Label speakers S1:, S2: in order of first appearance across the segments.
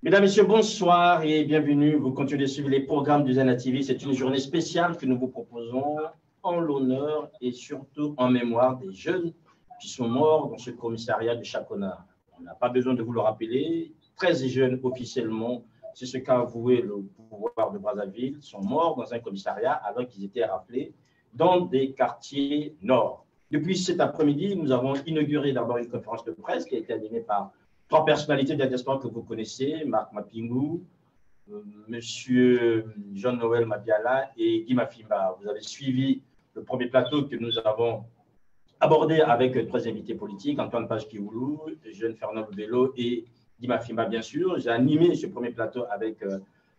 S1: Mesdames, Messieurs, bonsoir et bienvenue. Vous continuez de suivre les programmes du Zena TV. C'est une journée spéciale que nous vous proposons en l'honneur et surtout en mémoire des jeunes qui sont morts dans ce commissariat de Chakona. On n'a pas besoin de vous le rappeler. 13 jeunes officiellement, c'est ce qu'a avoué le pouvoir de Brazzaville, sont morts dans un commissariat alors qu'ils étaient rappelés dans des quartiers nord. Depuis cet après-midi, nous avons inauguré d'abord une conférence de presse qui a été animée par trois personnalités de la diaspora que vous connaissez, Marc Mapingou, Monsieur Jean-Noël Mabiala et Guy Mafimba. Vous avez suivi le premier plateau que nous avons abordé avec trois invités politiques, Antoine Page-Kioulou, Jeune Fernand Bello et Guy Mafimba, bien sûr. J'ai animé ce premier plateau avec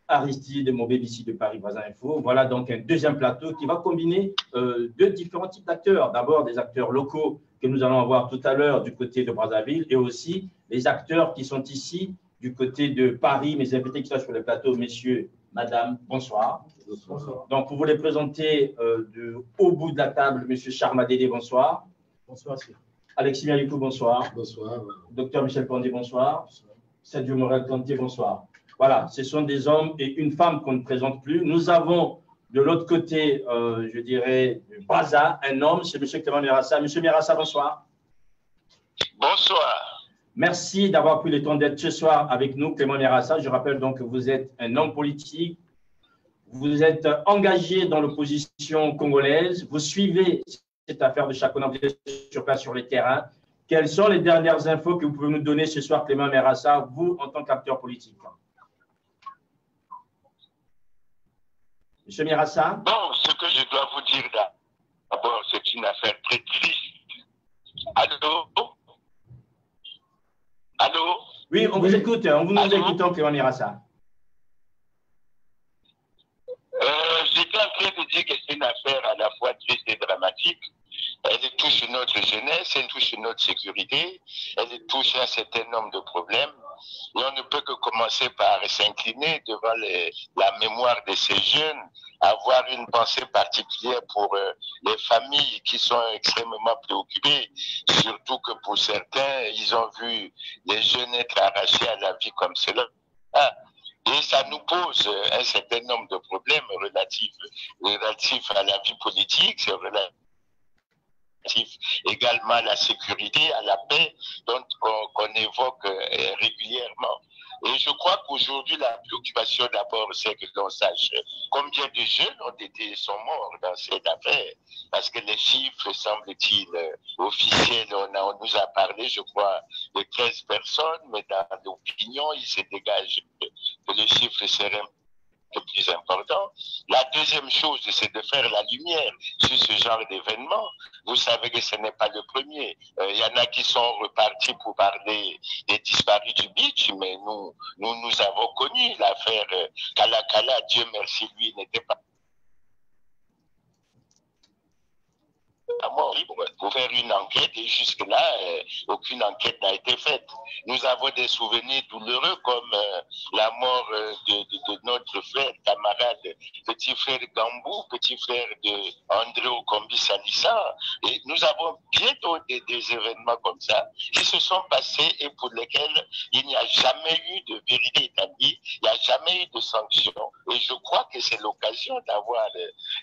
S1: Aristide, mon BBC de Paris Voisin Info. Voilà donc un deuxième plateau qui va combiner deux différents types d'acteurs. D'abord des acteurs locaux que nous allons avoir tout à l'heure du côté de Brazzaville et aussi les acteurs qui sont ici du côté de Paris, mes invités qui sont sur le plateau, messieurs, madame, bonsoir. Bonsoir. Donc, pour vous les présenter au bout de la table, monsieur Charma Dédé, bonsoir.
S2: Bonsoir, monsieur.
S1: Alexis Mialikou, bonsoir.
S2: Bonsoir.
S1: Docteur Michel Pandé, bonsoir. Sergio Morel Plantier, bonsoir. Voilà, ce sont des hommes et une femme qu'on ne présente plus. Nous avons de l'autre côté, je dirais, du Brazza, un homme, c'est monsieur Clément Merassa. Monsieur Merassa, bonsoir.
S3: Bonsoir.
S1: Merci d'avoir pris le temps d'être ce soir avec nous, Clément Merassa. Je rappelle donc que vous êtes un homme politique, vous êtes engagé dans l'opposition congolaise, vous suivez cette affaire de Chakona sur place sur les terrains. Quelles sont les dernières infos que vous pouvez nous donner ce soir, Clément Merassa, vous en tant qu'acteur politique? Monsieur Merassa?
S3: Bon, ce que je dois vous dire d'abord, c'est une affaire très triste. Allô? Allô?
S1: Oui, on vous écoute, on vous nous écoutons, Clément Merassa.
S3: J'étais en train de dire que c'est une affaire à la fois triste et dramatique. Elle touche notre jeunesse, elle touche notre sécurité, elle touche un certain nombre de problèmes. Et on ne peut que commencer par s'incliner devant la mémoire de ces jeunes, avoir une pensée particulière pour les familles qui sont extrêmement préoccupées, surtout que pour certains, ils ont vu les jeunes être arrachés à la vie comme cela. Et ça nous pose un certain nombre de problèmes relatifs à la vie politique, c'est relatif également à la sécurité, à la paix, dont qu'on évoque régulièrement. Et je crois qu'aujourd'hui, la préoccupation d'abord, c'est que l'on sache combien de jeunes sont morts dans cette affaire. Parce que les chiffres, semble-t-il, officiels, on nous a parlé, je crois, de 13 personnes, mais dans l'opinion, il se dégage que le chiffre serait le plus important. La deuxième chose, c'est de faire la lumière sur ce genre d'événement. Vous savez que ce n'est pas le premier. Il y en a qui sont repartis pour parler des disparus du beach, mais nous avons connu l'affaire Kalakala. Dieu merci, lui n'était pas à mort libre pour faire une enquête et jusque-là, aucune enquête n'a été faite. Nous avons des souvenirs douloureux comme la mort de notre frère, camarade, petit frère Gambou, petit frère de André Okombi Salissa. Et nous avons bientôt des événements comme ça qui se sont passés et pour lesquels il n'y a jamais eu de vérité établie, il n'y a jamais eu de sanction. Et je crois que c'est l'occasion d'avoir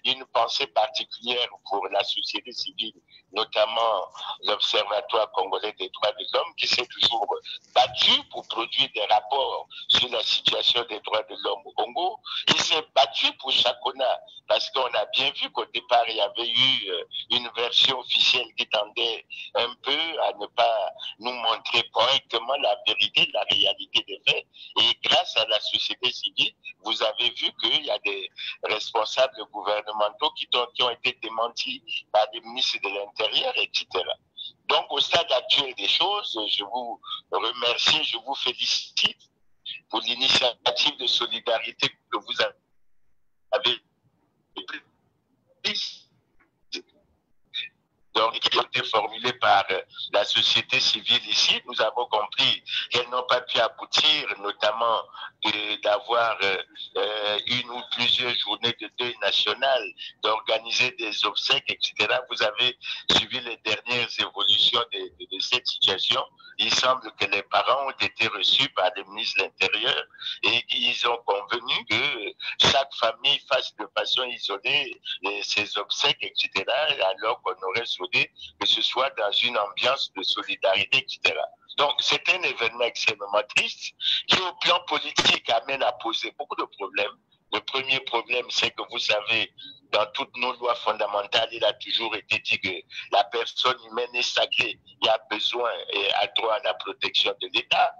S3: une pensée particulière pour la société civile, notamment l'Observatoire congolais des droits de l'homme, qui s'est toujours battu pour produire des rapports sur la situation des droits de l'homme au Congo. Il s'est battu pour Chakona, parce qu'on a bien vu qu'au départ, il y avait eu une version officielle qui tendait un peu à ne pas nous montrer correctement la vérité, la réalité des faits. Et grâce à la société civile, vous avez vu qu'il y a des responsables gouvernementaux qui ont été démentis par des ministres de l'Intérieur, etc. Donc, au stade actuel des choses, je vous remercie, je vous félicite pour l'initiative de solidarité que vous avez prise donc, qui ont été formulées par la société civile ici, nous avons compris qu'elles n'ont pas pu aboutir, notamment d'avoir une ou plusieurs journées de deuil national, d'organiser des obsèques, etc. Vous avez suivi les dernières évolutions de cette situation. Il semble que les parents ont été reçus par le ministre de l'Intérieur et qu'ils ont convenu que chaque famille fasse de façon isolée ses obsèques, etc., alors qu'on aurait souhaité que ce soit dans une ambiance de solidarité, etc. Donc, c'est un événement extrêmement triste qui, au plan politique, amène à poser beaucoup de problèmes. Le premier problème, c'est que vous savez, dans toutes nos lois fondamentales, il a toujours été dit que la personne humaine est sacrée. Il y a besoin et a droit à la protection de l'État.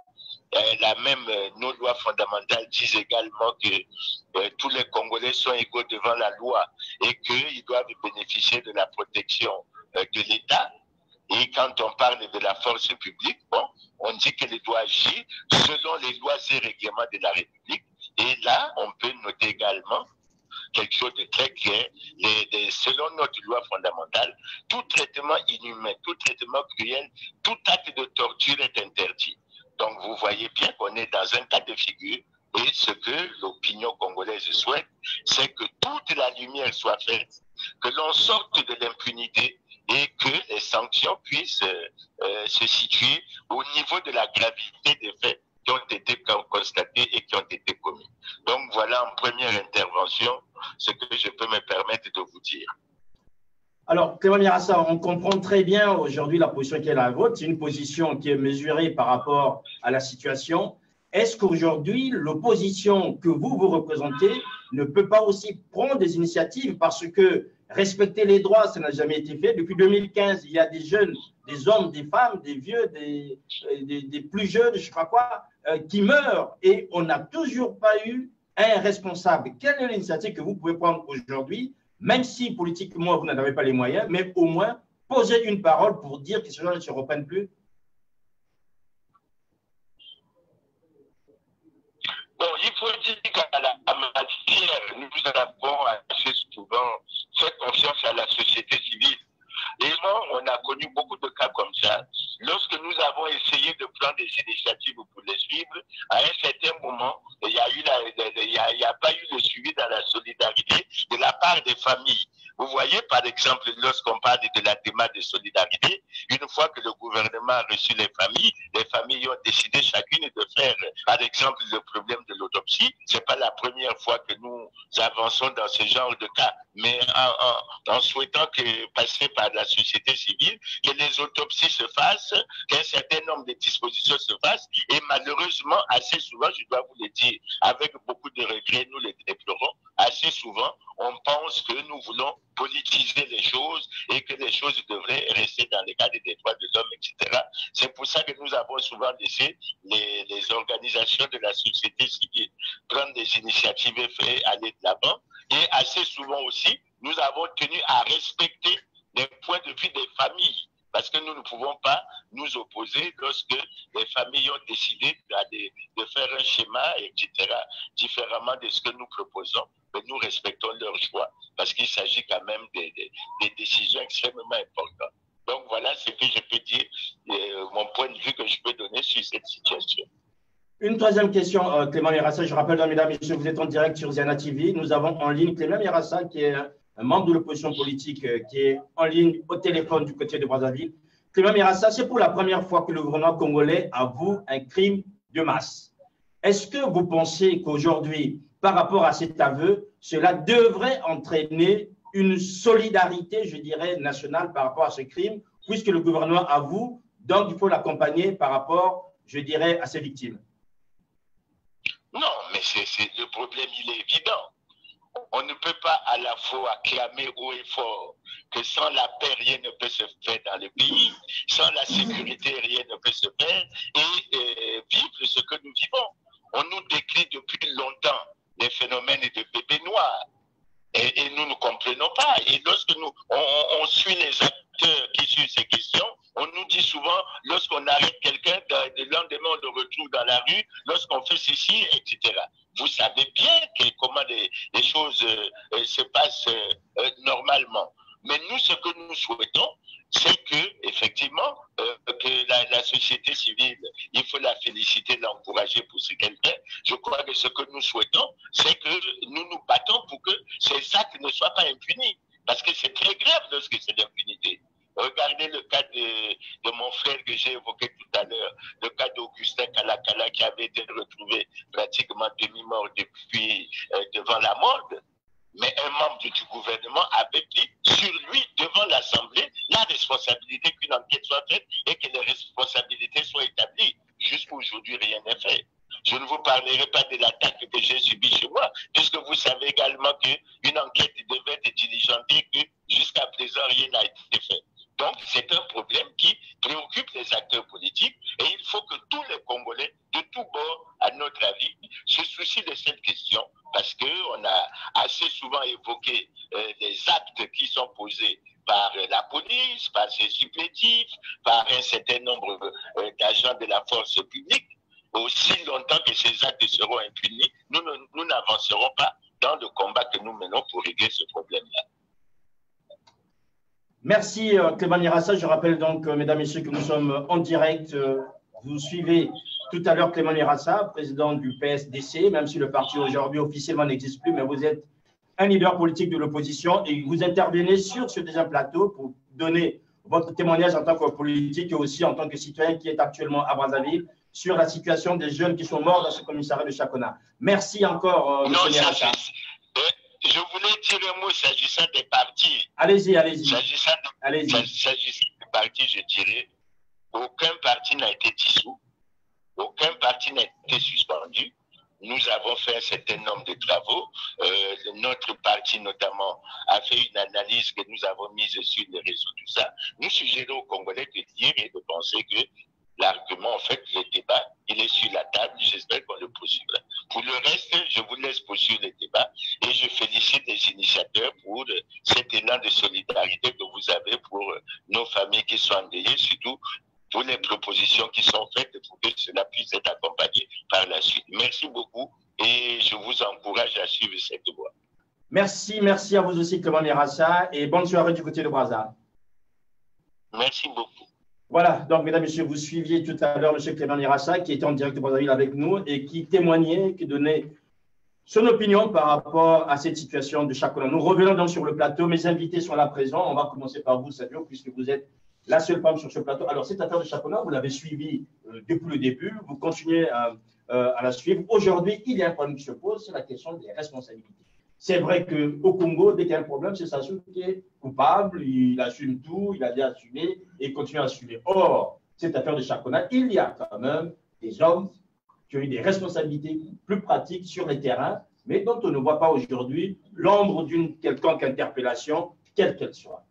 S3: Nos lois fondamentales disent également que tous les Congolais sont égaux devant la loi et qu'ils doivent bénéficier de la protection de l'État. Et quand on parle de la force publique, bon, on dit qu'elle doit agir selon les lois et règlements de la République. Et là, on peut noter également quelque chose de très clair. Selon notre loi fondamentale, tout traitement inhumain, tout traitement cruel, tout acte de torture est interdit. Donc, vous voyez bien qu'on est dans un cas de figure. Et ce que l'opinion congolaise souhaite, c'est que toute la lumière soit faite, que l'on sorte de l'impunité et que les sanctions puissent se situer au niveau de la gravité des faits qui ont été constatés et qui ont été commis. Donc voilà en première intervention ce que je peux me permettre de vous dire.
S1: Alors, Clément Mirassa, on comprend très bien aujourd'hui la position qui est la vôtre. C'est une position qui est mesurée par rapport à la situation. Est-ce qu'aujourd'hui, l'opposition que vous représentez ne peut pas aussi prendre des initiatives parce que respecter les droits, ça n'a jamais été fait. Depuis 2015, il y a des jeunes, des hommes, des femmes, des vieux, des plus jeunes, je ne sais pas quoi, qui meurent et on n'a toujours pas eu un responsable. Quelle est l'initiative que vous pouvez prendre aujourd'hui, même si politiquement vous n'en avez pas les moyens, mais au moins poser une parole pour dire que ces gens ne se reprennent plus?
S3: Bon, il faut dire qu'à la matière, nous avons assez souvent fait confiance à la société civile. Et moi, on a connu beaucoup de cas comme ça. Lorsque nous avons essayé de prendre des initiatives pour les suivre, à un certain moment, il n'y a pas eu le suivi dans la solidarité de la part des familles. Vous voyez, par exemple, lorsqu'on parle de la démarche de solidarité, une fois que le gouvernement a reçu les familles ont décidé chacune de faire, par exemple, le problème de l'autopsie. C'est pas la première fois que nous avançons dans ce genre de cas, mais en souhaitant passer par la société civile, que les autopsies se fassent, qu'un certain nombre de dispositions se fassent, et malheureusement, assez souvent, je dois vous le dire, avec beaucoup de regrets, nous les déplorons, assez souvent, on pense que nous voulons politiser les choses et que les choses devraient rester dans le cadre des droits de l'homme, etc. C'est pour ça que nous avons souvent laissé les organisations de la société civile prendre des initiatives et aller de l'avant. Et assez souvent aussi, nous avons tenu à respecter les points de vue des familles. Parce que nous ne pouvons pas nous opposer lorsque les familles ont décidé de faire un schéma, etc., différemment de ce que nous proposons. Mais nous respectons leur choix parce qu'il s'agit quand même des décisions extrêmement importantes. Donc voilà ce que je peux dire, mon point de vue que je peux donner sur cette situation.
S1: Une troisième question, Clément Mirassa. Je rappelle, mesdames et messieurs, vous êtes en direct sur Ziana TV. Nous avons en ligne Clément Mirassa, qui est un membre de l'opposition politique, qui est en ligne au téléphone du côté de Brazzaville. Clément Mirassa, c'est pour la première fois que le gouvernement congolais avoue un crime de masse. Est-ce que vous pensez qu'aujourd'hui, par rapport à cet aveu, cela devrait entraîner une solidarité, je dirais, nationale par rapport à ce crime, puisque le gouvernement avoue, donc il faut l'accompagner par rapport, je dirais, à ses victimes?
S3: Non, mais le problème, il est évident. On ne peut pas à la fois acclamer haut et fort que sans la paix, rien ne peut se faire dans le pays, sans la sécurité, rien ne peut se faire, et vivre ce que nous vivons. On nous décrit depuis longtemps les phénomènes de bébés noirs. Et nous ne comprenons pas. Et lorsque on suit les acteurs qui suivent ces questions, on nous dit souvent, lorsqu'on arrête quelqu'un, le lendemain on le retrouve dans la rue, lorsqu'on fait ceci, etc. Vous savez bien comment les choses se passent normalement. Mais nous, ce que nous souhaitons, c'est que, effectivement, que la société civile, il faut la féliciter, l'encourager pour ce qu'elle fait. Je crois que ce que nous souhaitons, c'est que nous nous battons pour que ces actes ne soient pas impunis. Parce que c'est très grave lorsque c'est l'impunité. Regardez le cas de mon frère que j'ai évoqué tout à l'heure, le cas d'Augustin Kalakala qui avait été retrouvé pratiquement demi-mort depuis devant la morgue. Mais un membre du gouvernement avait pris sur lui, devant l'Assemblée, la responsabilité qu'une enquête soit faite et que les responsabilités soient établies. Jusqu'aujourd'hui, rien n'est fait. Je ne vous parlerai pas de l'attaque que j'ai subie chez moi, puisque vous savez également qu'une enquête devait être diligentée, que jusqu'à présent, rien n'a été fait. Donc, c'est un problème qui préoccupe les acteurs politiques et il faut que tous les Congolais, de tous bords, à notre avis, se soucient de cette question parce qu'on a assez souvent évoqué les actes qui sont posés par la police, par ses supplétifs, par un certain nombre d'agents de la force publique. Aussi longtemps que ces actes seront impunis, nous n'avancerons pas dans le combat que nous menons pour régler ce problème-là.
S1: Merci Clément Nirassa. Je rappelle donc, mesdames et messieurs, que nous sommes en direct. Vous suivez tout à l'heure Clément Nirassa, président du PSDC, même si le parti aujourd'hui officiellement n'existe plus, mais vous êtes un leader politique de l'opposition et vous intervenez sur ce deuxième plateau pour donner votre témoignage en tant que politique et aussi en tant que citoyen qui est actuellement à Brazzaville sur la situation des jeunes qui sont morts dans ce commissariat de Chakona. Merci encore, M. Nirassa.
S3: Je voulais dire un mot s'agissant des partis.
S1: Allez-y, allez-y.
S3: S'agissant des partis, je dirais, aucun parti n'a été dissous, aucun parti n'a été suspendu. Nous avons fait un certain nombre de travaux. Notre parti, notamment, a fait une analyse que nous avons mise sur les réseaux, tout ça. Nous suggérons aux Congolais de dire et de penser que l'argument, en fait, le débat, il est sur la table. J'espère qu'on le poursuivra. Pour le reste, je vous laisse poursuivre le débat et je félicite les initiateurs pour cet élan de solidarité que vous avez pour nos familles qui sont endeuillées, surtout pour les propositions qui sont faites pour que cela puisse être accompagné par la suite. Merci beaucoup et je vous encourage à suivre cette voie.
S1: Merci à vous aussi, Clément Nirassa, et bonne soirée du côté de Brazza.
S3: Merci beaucoup.
S1: Voilà, donc mesdames et messieurs, vous suiviez tout à l'heure M. Clément Nirassa qui était en direct de Brazzaville avec nous et qui témoignait, qui donnait son opinion par rapport à cette situation de Chakona. Nous revenons donc sur le plateau. Mes invités sont là présents. On va commencer par vous, Sadio, puisque vous êtes la seule femme sur ce plateau. Alors, cette affaire de Chakona, vous l'avez suivie depuis le début. Vous continuez à la suivre. Aujourd'hui, il y a un problème qui se pose, c'est la question des responsabilités. C'est vrai qu'au Congo, dès qu'il y a un problème, c'est Sassou qui est coupable, il assume tout, il a bien assumé et il continue à assumer. Or, cette affaire de Chakona, il y a quand même des hommes qui ont eu des responsabilités plus pratiques sur le terrain, mais dont on ne voit pas aujourd'hui l'ombre d'une quelconque interpellation, quelle qu'elle soit.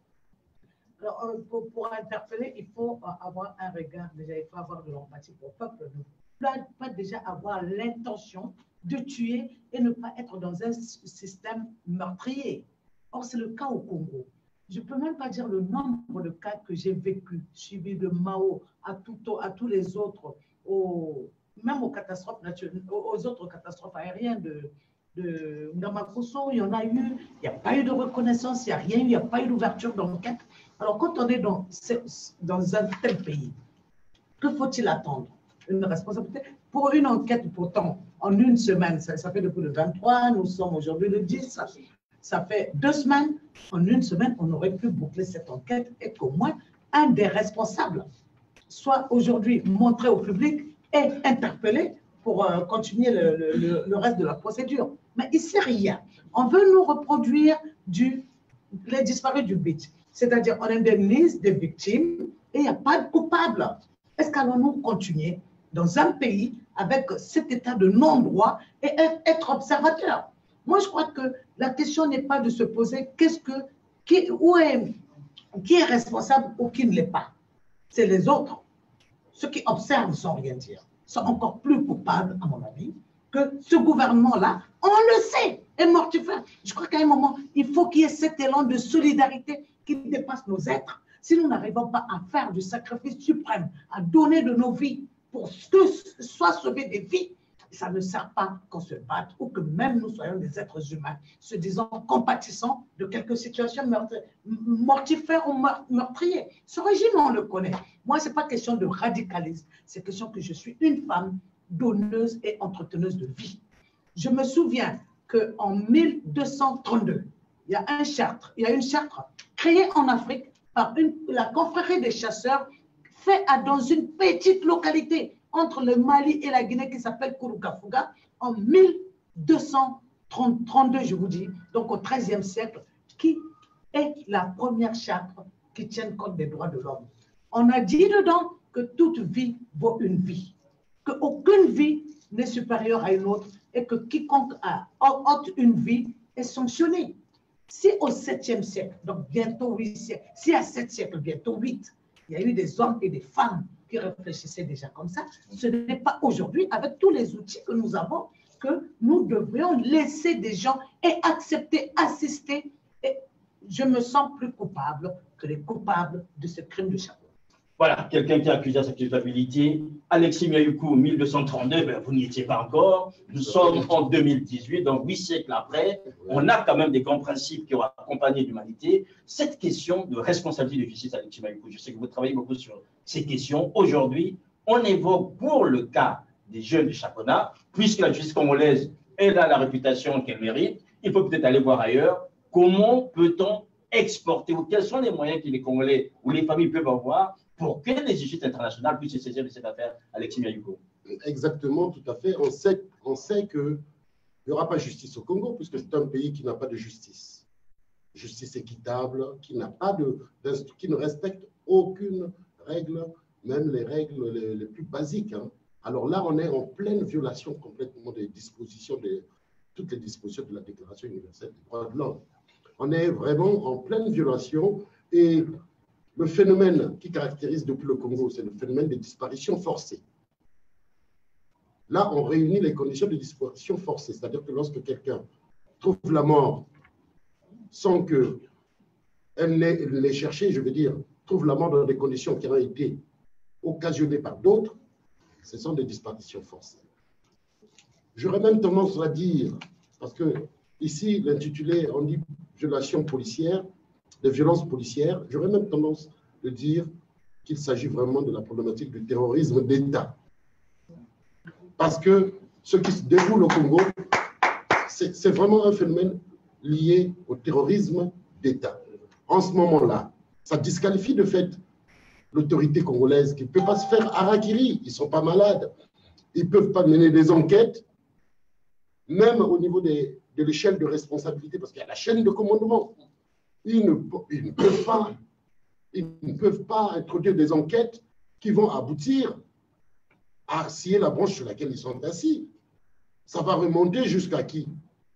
S2: Alors, pour interpeller, il faut avoir un regard, déjà, il faut avoir de l'empathie pour le peuple. Pas déjà avoir l'intention de tuer et ne pas être dans un système meurtrier. Or, c'est le cas au Congo. Je ne peux même pas dire le nombre de cas que j'ai vécu, suivi de Mao à tous les autres, même aux catastrophes naturelles, aux autres catastrophes aériennes de Ngamakoso, il y en a eu, il n'y a pas eu de reconnaissance, il n'y a rien eu, il n'y a pas eu d'ouverture d'enquête. Alors, quand on est dans un tel pays, que faut-il attendre? Une responsabilité pour une enquête, pourtant, en une semaine, ça fait depuis le 23, nous sommes aujourd'hui le 10, ça fait 2 semaines. En une semaine, on aurait pu boucler cette enquête et qu'au moins un des responsables soit aujourd'hui montré au public et interpellé pour continuer le reste de la procédure. Mais ici, rien. On veut nous reproduire les disparus du beach. C'est-à-dire, on indemnise des victimes et il n'y a pas de coupable. Est-ce qu'allons-nous continuer dans un pays avec cet état de non-droit et être observateur? Moi, je crois que la question n'est pas de se poser qui est responsable ou qui ne l'est pas. C'est les autres. Ceux qui observent sans rien dire sont encore plus coupables, à mon avis, que ce gouvernement-là, on le sait, est mortifère. Je crois qu'à un moment, il faut qu'il y ait cet élan de solidarité qui dépasse nos êtres. Si nous n'arrivons pas à faire du sacrifice suprême, à donner de nos vies pour que soit sauver des vies, ça ne sert pas qu'on se batte ou que même nous soyons des êtres humains, se disant compatissants de quelques situations mortifères ou meurtrières. Ce régime, on le connaît. Moi, ce n'est pas question de radicalisme, c'est question que je suis une femme donneuse et entreteneuse de vie. Je me souviens qu'en 1232, il y a une charte créée en Afrique par la confrérie des chasseurs, faite dans une petite localité entre le Mali et la Guinée qui s'appelle Kouroukafuga en 1232, je vous dis, donc au XIIIe siècle, qui est la première charte qui tient compte des droits de l'homme. On a dit dedans que toute vie vaut une vie, qu'aucune vie n'est supérieure à une autre et que quiconque ôte une vie est sanctionné. Si au 7e siècle, donc bientôt 8 siècles, si à 7 siècles, bientôt 8, il y a eu des hommes et des femmes qui réfléchissaient déjà comme ça, ce n'est pas aujourd'hui, avec tous les outils que nous avons, que nous devrions laisser des gens et accepter, assister. Et je me sens plus coupable que les coupables de ce crime de chapeau.
S1: Voilà, quelqu'un qui a accusé à sa culpabilité. Alexis Miayoukou, 1232, ben, vous n'y étiez pas encore. Nous sommes en 2018, donc 8 siècles après. On a quand même des grands principes qui ont accompagné l'humanité. Cette question de responsabilité de justice, Alexis Miayoukou, je sais que vous travaillez beaucoup sur ces questions. Aujourd'hui, on évoque pour le cas des jeunes de Chapona, puisque la justice congolaise, elle a la réputation qu'elle mérite, il faut peut-être aller voir ailleurs. Comment peut-on exporter, ou quels sont les moyens que les Congolais ou les familles peuvent avoir pour que les justices internationales puissent se saisir de cette affaire, Alexis Miayoukou?
S4: Exactement, tout à fait. On sait qu'il n'y aura pas justice au Congo, puisque c'est un pays qui n'a pas de justice. Justice équitable, qui ne respecte aucune règle, même les règles les plus basiques. Hein. Alors là, on est en pleine violation complètement des dispositions, toutes les dispositions de la Déclaration universelle des droits de l'homme. On est vraiment en pleine violation et le phénomène qui caractérise depuis le Congo, c'est le phénomène des disparitions forcées. Là, on réunit les conditions de disparition forcée, c'est-à-dire que lorsque quelqu'un trouve la mort sans qu'elle l'ait cherché, je veux dire, trouve la mort dans des conditions qui ont été occasionnées par d'autres, ce sont des disparitions forcées. J'aurais même tendance à dire, parce que ici, l'intitulé, on dit violation policière, des violences policières, j'aurais même tendance à dire qu'il s'agit vraiment de la problématique du terrorisme d'État. Parce que ce qui se déroule au Congo, c'est vraiment un phénomène lié au terrorisme d'État. En ce moment-là, ça disqualifie de fait l'autorité congolaise qui ne peut pas se faire harakiri, ils ne sont pas malades, ils ne peuvent pas mener des enquêtes, même au niveau de l'échelle de responsabilité, parce qu'il y a la chaîne de commandement. Ils ne peuvent pas introduire des enquêtes qui vont aboutir à scier la branche sur laquelle ils sont assis. Ça va remonter jusqu'à qui?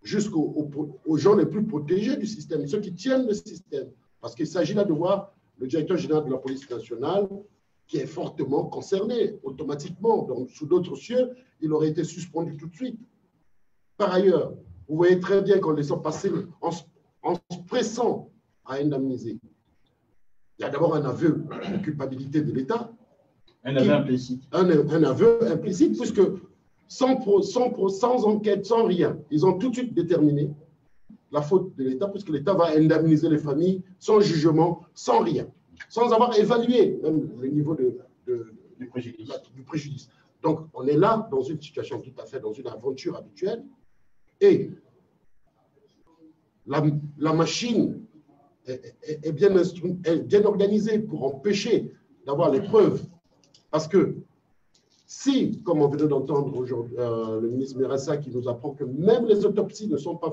S4: Jusqu'aux gens les plus protégés du système, ceux qui tiennent le système. Parce qu'il s'agit là de voir le directeur général de la police nationale qui est fortement concerné automatiquement. Donc, sous d'autres cieux, il aurait été suspendu tout de suite. Par ailleurs, vous voyez très bien qu'on les a passés en se pressant à indemniser. Il y a d'abord un aveu de culpabilité de l'État.
S1: Un aveu implicite.
S4: Un aveu implicite, puisque sans enquête, sans rien, ils ont tout de suite déterminé la faute de l'État, puisque l'État va indemniser les familles sans jugement, sans rien, sans avoir évalué même le niveau du préjudice. Donc, on est là dans une situation tout à fait, dans une aventure habituelle, et la machine est bien organisée pour empêcher d'avoir les preuves. Parce que si, comme on vient d'entendre aujourd'hui, le ministre Merassa qui nous apprend que même les autopsies ne sont pas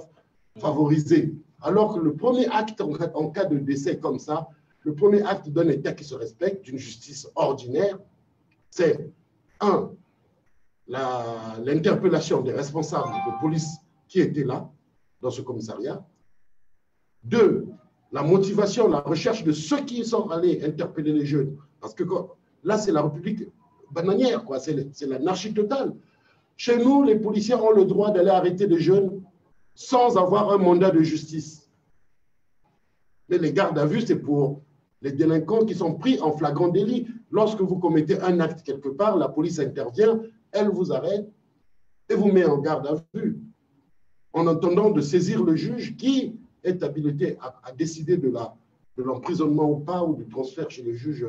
S4: favorisées, alors que le premier acte en cas de décès comme ça, le premier acte d'un État qui se respecte, d'une justice ordinaire, c'est l'interpellation des responsables de police qui étaient là, dans ce commissariat. 2, la motivation, la recherche de ceux qui sont allés interpeller les jeunes. Parce que là, c'est la République bananière, c'est l'anarchie totale. Chez nous, les policiers ont le droit d'aller arrêter des jeunes sans avoir un mandat de justice. Mais les gardes à vue, c'est pour les délinquants qui sont pris en flagrant délit. Lorsque vous commettez un acte quelque part, la police intervient, elle vous arrête et vous met en garde à vue, en attendant de saisir le juge qui est habilité à décider de l'emprisonnement ou pas, ou du transfert chez le juge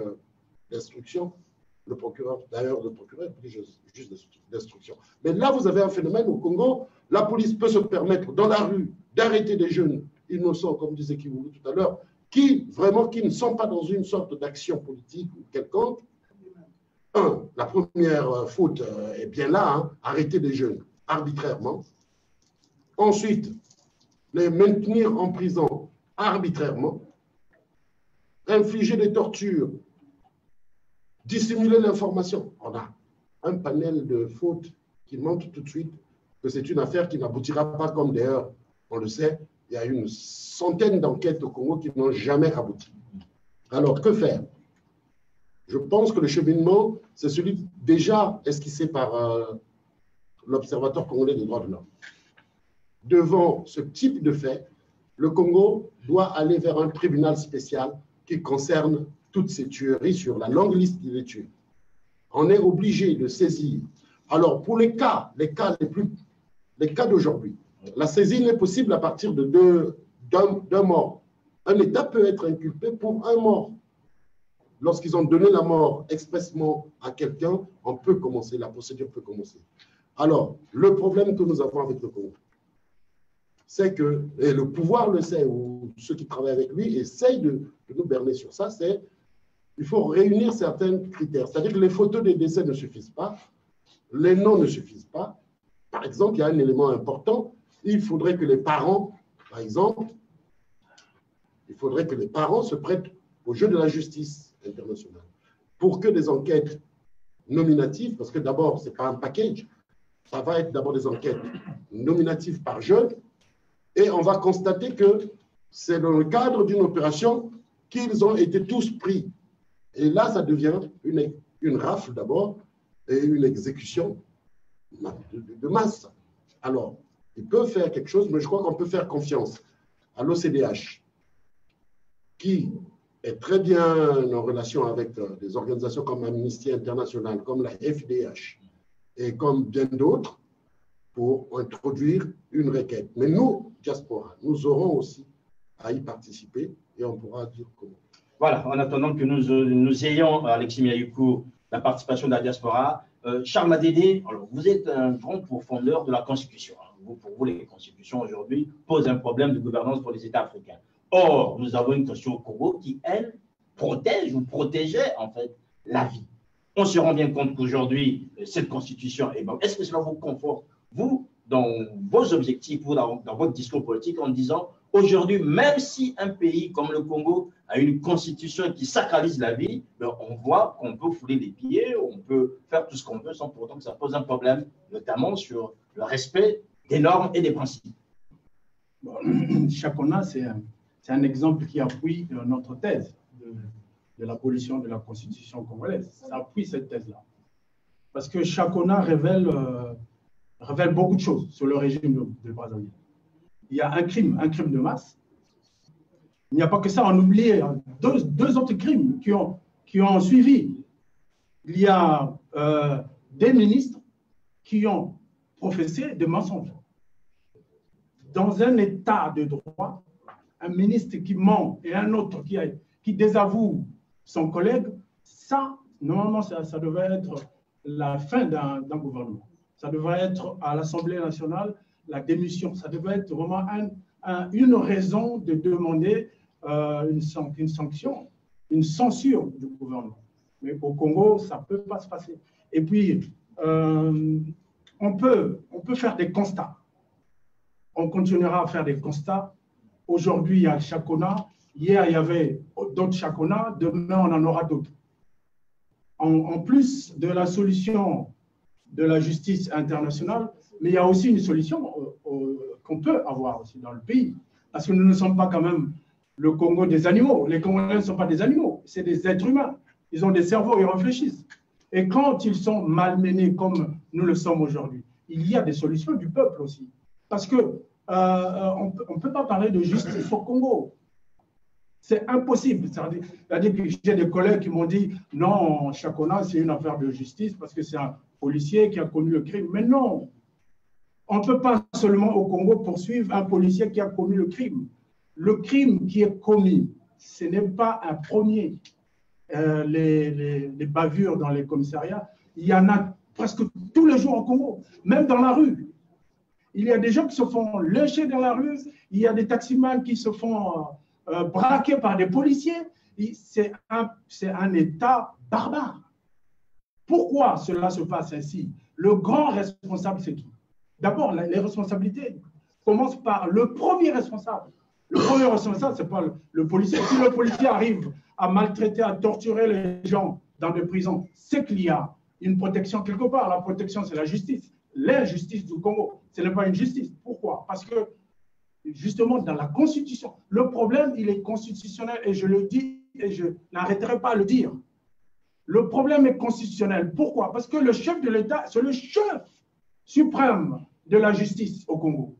S4: d'instruction, le procureur, d'ailleurs le procureur, le juge d'instruction. Mais là, vous avez un phénomène au Congo, la police peut se permettre dans la rue d'arrêter des jeunes innocents, comme disait Kivoulou tout à l'heure, qui ne sont pas dans une sorte d'action politique ou quelconque. La première faute est bien là, hein, arrêter des jeunes arbitrairement. Ensuite, les maintenir en prison arbitrairement, infliger des tortures, dissimuler l'information. On a un panel de fautes qui montre tout de suite que c'est une affaire qui n'aboutira pas, comme d'ailleurs, on le sait, il y a une centaine d'enquêtes au Congo qui n'ont jamais abouti. Alors, que faire? Je pense que le cheminement, c'est celui déjà esquissé par l'Observatoire congolais des droits de l'homme. Devant ce type de fait, le Congo doit aller vers un tribunal spécial qui concerne toutes ces tueries sur la longue liste des tués. On est obligé de saisir. Alors, pour les cas d'aujourd'hui, la saisine est possible à partir d'un mort. Un État peut être inculpé pour un mort. Lorsqu'ils ont donné la mort expressément à quelqu'un, on peut commencer, la procédure peut commencer. Alors, le problème que nous avons avec le Congo, c'est que, et le pouvoir le sait, ou ceux qui travaillent avec lui essayent de nous berner sur ça, c'est qu'il faut réunir certains critères. C'est-à-dire que les photos des décès ne suffisent pas, les noms ne suffisent pas. Par exemple, il y a un élément important, il faudrait que les parents, par exemple, il faudrait que les parents se prêtent au jeu de la justice internationale pour que des enquêtes nominatives, parce que d'abord, ce n'est pas un package, ça va être d'abord des enquêtes nominatives par jeune, et on va constater que c'est dans le cadre d'une opération qu'ils ont été tous pris. Et là, ça devient une rafle d'abord et une exécution de masse. Alors, ils peuvent faire quelque chose, mais je crois qu'on peut faire confiance à l'OCDH, qui est très bien en relation avec des organisations comme Amnesty International, comme la FDH et comme bien d'autres, pour introduire une requête. Mais nous, diaspora, nous aurons aussi à y participer et on pourra dire comment.
S1: Voilà, en attendant que nous ayons, Alexis Miayukou, la participation de la diaspora. Charles Madédé, alors vous êtes un grand profondeur de la Constitution. Pour vous, les constitutions aujourd'hui posent un problème de gouvernance pour les États africains. Or, nous avons une constitution au Congo qui, elle, protège ou protégeait en fait la vie. On se rend bien compte qu'aujourd'hui, cette constitution est bonne. Est-ce que cela vous conforte, vous, dans vos objectifs, vous, dans votre discours politique, en disant aujourd'hui, même si un pays comme le Congo a une constitution qui sacralise la vie, on voit qu'on peut fouler les pieds, on peut faire tout ce qu'on veut sans pour autant que ça pose un problème, notamment sur le respect des normes et des principes.
S5: Bon, Chakona, c'est un exemple qui appuie notre thèse de l'abolition de la constitution congolaise. Ça appuie cette thèse-là. Parce que Chakona révèle beaucoup de choses sur le régime de Brazzaville. Il y a un crime de masse. Il n'y a pas que ça, on oublie deux autres crimes qui ont suivi. Il y a des ministres qui ont professé des mensonges. Dans un état de droit, un ministre qui ment et un autre qui désavoue son collègue, ça, normalement, ça devrait être la fin d'un gouvernement. Ça devrait être à l'Assemblée nationale la démission. Ça devrait être vraiment une raison de demander une sanction, une censure du gouvernement. Mais au Congo, ça ne peut pas se passer. Et puis, on peut faire des constats. On continuera à faire des constats. Aujourd'hui, il y a Chakona. Hier, il y avait d'autres Chakona. Demain, on en aura d'autres. En plus de la solution de la justice internationale, mais il y a aussi une solution qu'on peut avoir aussi dans le pays. Parce que nous ne sommes pas quand même le Congo des animaux. Les Congolais ne sont pas des animaux, c'est des êtres humains. Ils ont des cerveaux, ils réfléchissent. Et quand ils sont malmenés comme nous le sommes aujourd'hui, il y a des solutions du peuple aussi. Parce que on ne peut pas parler de justice au Congo. C'est impossible. C'est-à-dire que j'ai des collègues qui m'ont dit « Non, Chakona, c'est une affaire de justice parce que c'est un policier qui a connu le crime. » Mais non, On ne peut pas seulement au Congo poursuivre un policier qui a commis le crime. Le crime qui est commis, ce n'est pas un premier. Les bavures dans les commissariats, il y en a presque tous les jours au Congo, même dans la rue. Il y a des gens qui se font lyncher dans la rue, il y a des taximans qui se font braquer par des policiers. C'est un État barbare. Pourquoi cela se passe ainsi? Le grand responsable, c'est qui? D'abord, les responsabilités commencent par le premier responsable. Le premier responsable, ce n'est pas le policier. Si le policier arrive à maltraiter, à torturer les gens dans des prisons, c'est qu'il y a une protection quelque part. La protection, c'est la justice. L'injustice du Congo, ce n'est pas une justice. Pourquoi? Parce que, justement, dans la Constitution, le problème, il est constitutionnel, et je le dis, et je n'arrêterai pas à le dire. Le problème est constitutionnel. Pourquoi? Parce que le chef de l'État, c'est le chef suprême de la justice au Congo.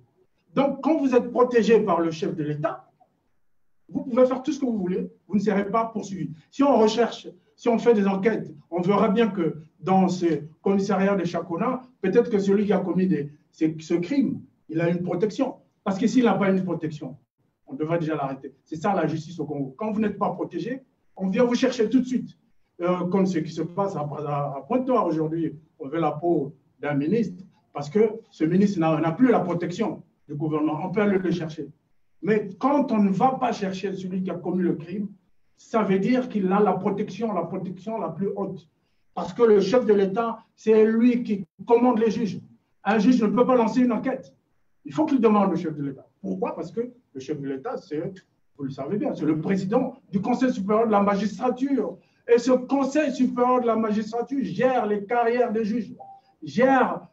S5: Donc, quand vous êtes protégé par le chef de l'État, vous pouvez faire tout ce que vous voulez, vous ne serez pas poursuivi. Si on recherche, si on fait des enquêtes, on verra bien que dans ce commissariat de Chakona, peut-être que celui qui a commis ce crime, il a une protection. Parce que s'il n'a pas une protection, on devrait déjà l'arrêter. C'est ça la justice au Congo. Quand vous n'êtes pas protégé, on vient vous chercher tout de suite. Comme ce qui se passe à Pointe-Noire aujourd'hui, on veut la peau d'un ministre, parce que ce ministre n'a plus la protection du gouvernement. On peut aller le chercher. Mais quand on ne va pas chercher celui qui a commis le crime, ça veut dire qu'il a la protection la plus haute. Parce que le chef de l'État, c'est lui qui commande les juges. Un juge ne peut pas lancer une enquête. Il faut qu'il demande au chef de l'État. Pourquoi? Parce que le chef de l'État, vous le savez bien, c'est le président du Conseil supérieur de la magistrature. Et ce Conseil supérieur de la magistrature gère les carrières des juges, gère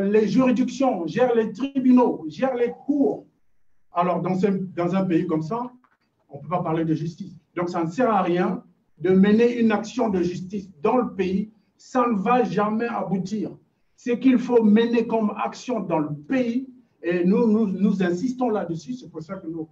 S5: les juridictions, gère les tribunaux, gère les cours. Alors, dans un pays comme ça, on ne peut pas parler de justice. Donc, ça ne sert à rien de mener une action de justice dans le pays. Ça ne va jamais aboutir. Ce qu'il faut mener comme action dans le pays, et nous insistons là-dessus, c'est pour ça que nous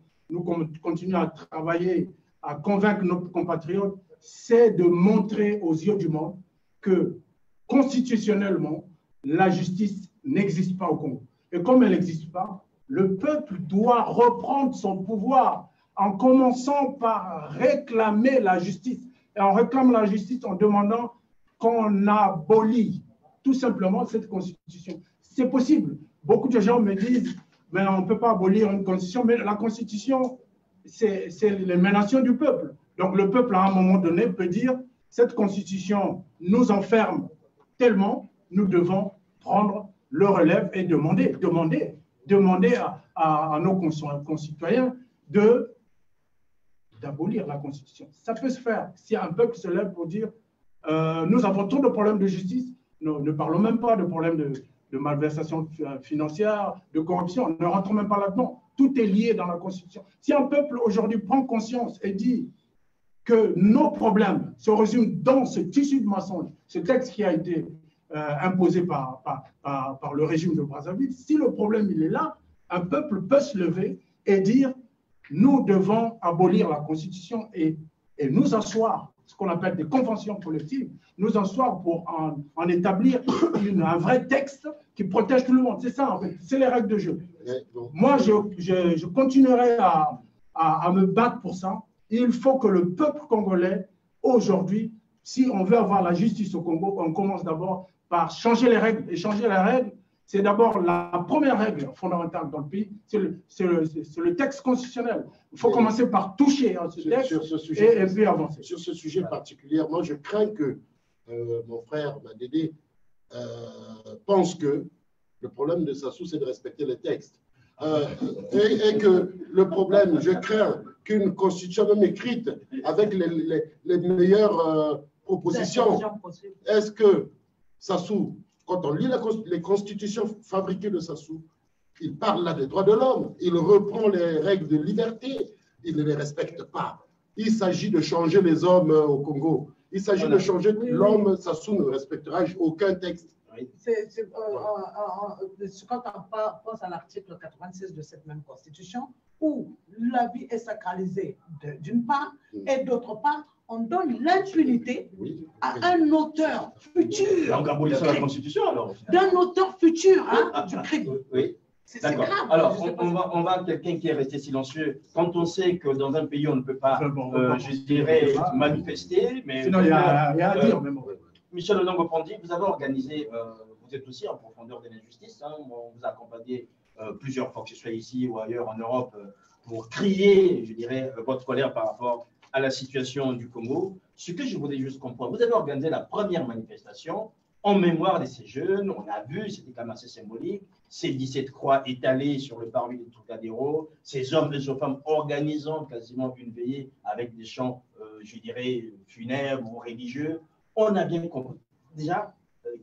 S5: continuons à travailler, à convaincre nos compatriotes, c'est de montrer aux yeux du monde que constitutionnellement, la justice n'existe pas au Congo. Et comme elle n'existe pas, le peuple doit reprendre son pouvoir en commençant par réclamer la justice. Et on réclame la justice en demandant qu'on abolit tout simplement cette constitution. C'est possible. Beaucoup de gens me disent, mais on ne peut pas abolir une constitution, mais la constitution, c'est l'émanation du peuple. Donc le peuple, à un moment donné, peut dire, cette constitution nous enferme tellement, nous devons prendre le relève et demander à nos concitoyens d'abolir la constitution. Ça peut se faire si un peuple se lève pour dire, nous avons trop de problèmes de justice, ne parlons même pas de problèmes de malversation financière, de corruption, ne rentrons même pas là-dedans. Tout est lié dans la Constitution. Si un peuple aujourd'hui prend conscience et dit que nos problèmes se résument dans ce tissu de mensonges, ce texte qui a été imposé par le régime de Brazzaville, si le problème il est là, un peuple peut se lever et dire nous devons abolir la Constitution et nous asseoir, ce qu'on appelle des conventions collectives, nous asseoir pour en établir un vrai texte qui protège tout le monde. C'est ça, en fait, c'est les règles de jeu. Moi, je continuerai à me battre pour ça. Il faut que le peuple congolais, aujourd'hui, si on veut avoir la justice au Congo, on commence d'abord par changer les règles. Et changer les règles, c'est d'abord la première règle fondamentale dans le pays, c'est le texte constitutionnel. Il faut commencer par toucher à ce texte
S4: sur ce sujet,
S5: et puis avancer.
S4: Sur ce sujet particulièrement, je crains que mon frère Madédé pense que le problème de Sassou, c'est de respecter les textes. Et que le problème, je crains qu'une constitution même écrite avec les meilleures propositions, est-ce que Sassou, quand on lit les constitutions fabriquées de Sassou, il parle là des droits de l'homme, il reprend les règles de liberté, il ne les respecte pas. Il s'agit de changer les hommes au Congo. Il s'agit de changer l'homme. Sassou ne respectera aucun texte.
S2: Quand on pense à l'article 96 de cette même constitution, où la vie est sacralisée d'une part, et d'autre part, on donne l'impunité à un auteur futur.
S1: Donc, abolition de la Constitution, alors.
S2: D'un auteur futur du crime.
S1: Oui. D'accord. Alors, on va quelqu'un qui est resté silencieux. Quand on sait que dans un pays, on ne peut pas, je dirais, manifester, mais...
S5: Sinon, il y a à dire, même.
S1: Michel Onongo-Pandi, vous avez organisé, vous êtes aussi en profondeur de l'injustice, hein, on vous a accompagné plusieurs fois, que ce soit ici ou ailleurs en Europe, pour crier, je dirais, votre colère par rapport à la situation du Congo. Ce que je voulais juste comprendre, vous avez organisé la première manifestation en mémoire de ces jeunes, on a vu, c'était quand même assez symbolique, ces 17 croix étalées sur le parvis de Trocadéro, ces hommes et ces femmes organisant quasiment une veillée avec des chants, je dirais, funèbres ou religieux. On a bien compris. Déjà,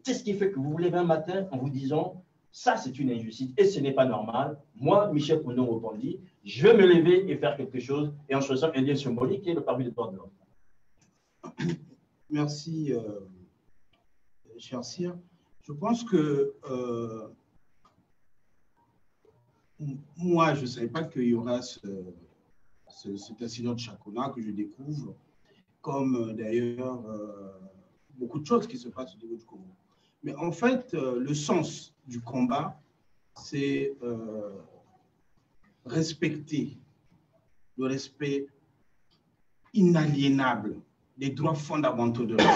S1: qu'est-ce qui fait que vous vous levez un matin en vous disant ça, c'est une injustice et ce n'est pas normal. Moi, Michel Onongo-Pandi, je vais me lever et faire quelque chose et en choisissant un lien symbolique qui est le parvis de droits de l'homme.
S6: Merci, cher Sire. Je pense que moi, je ne savais pas qu'il y aura cet incident de Chakona que je découvre, comme d'ailleurs beaucoup de choses qui se passent au niveau du Congo. Mais en fait, le sens du combat, c'est respecter le respect inaliénable des droits fondamentaux de l'homme.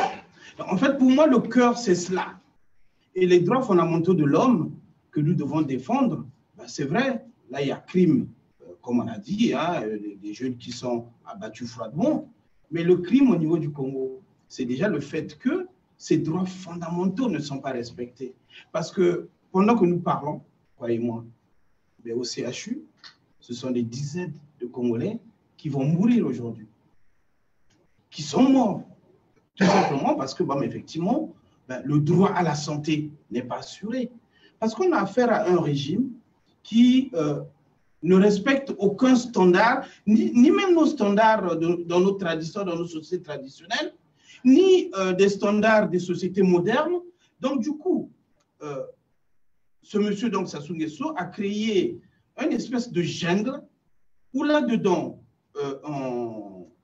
S6: En fait, pour moi, le cœur, c'est cela. Et les droits fondamentaux de l'homme que nous devons défendre, ben c'est vrai, là, il y a crime, comme on a dit, hein, des jeunes qui sont abattus froidement. Mais le crime au niveau du Congo, c'est déjà le fait que ces droits fondamentaux ne sont pas respectés. Parce que pendant que nous parlons, croyez-moi, mais au CHU, ce sont des dizaines de Congolais qui vont mourir aujourd'hui, qui sont morts, tout simplement parce que, bon, effectivement, ben, le droit à la santé n'est pas assuré. Parce qu'on a affaire à un régime qui ne respecte aucun standard, ni même nos standards dans nos traditions, dans nos sociétés traditionnelles, ni des standards des sociétés modernes. Donc, du coup, ce monsieur, donc, Sassou Nguesso, a créé une espèce de jungle où là-dedans,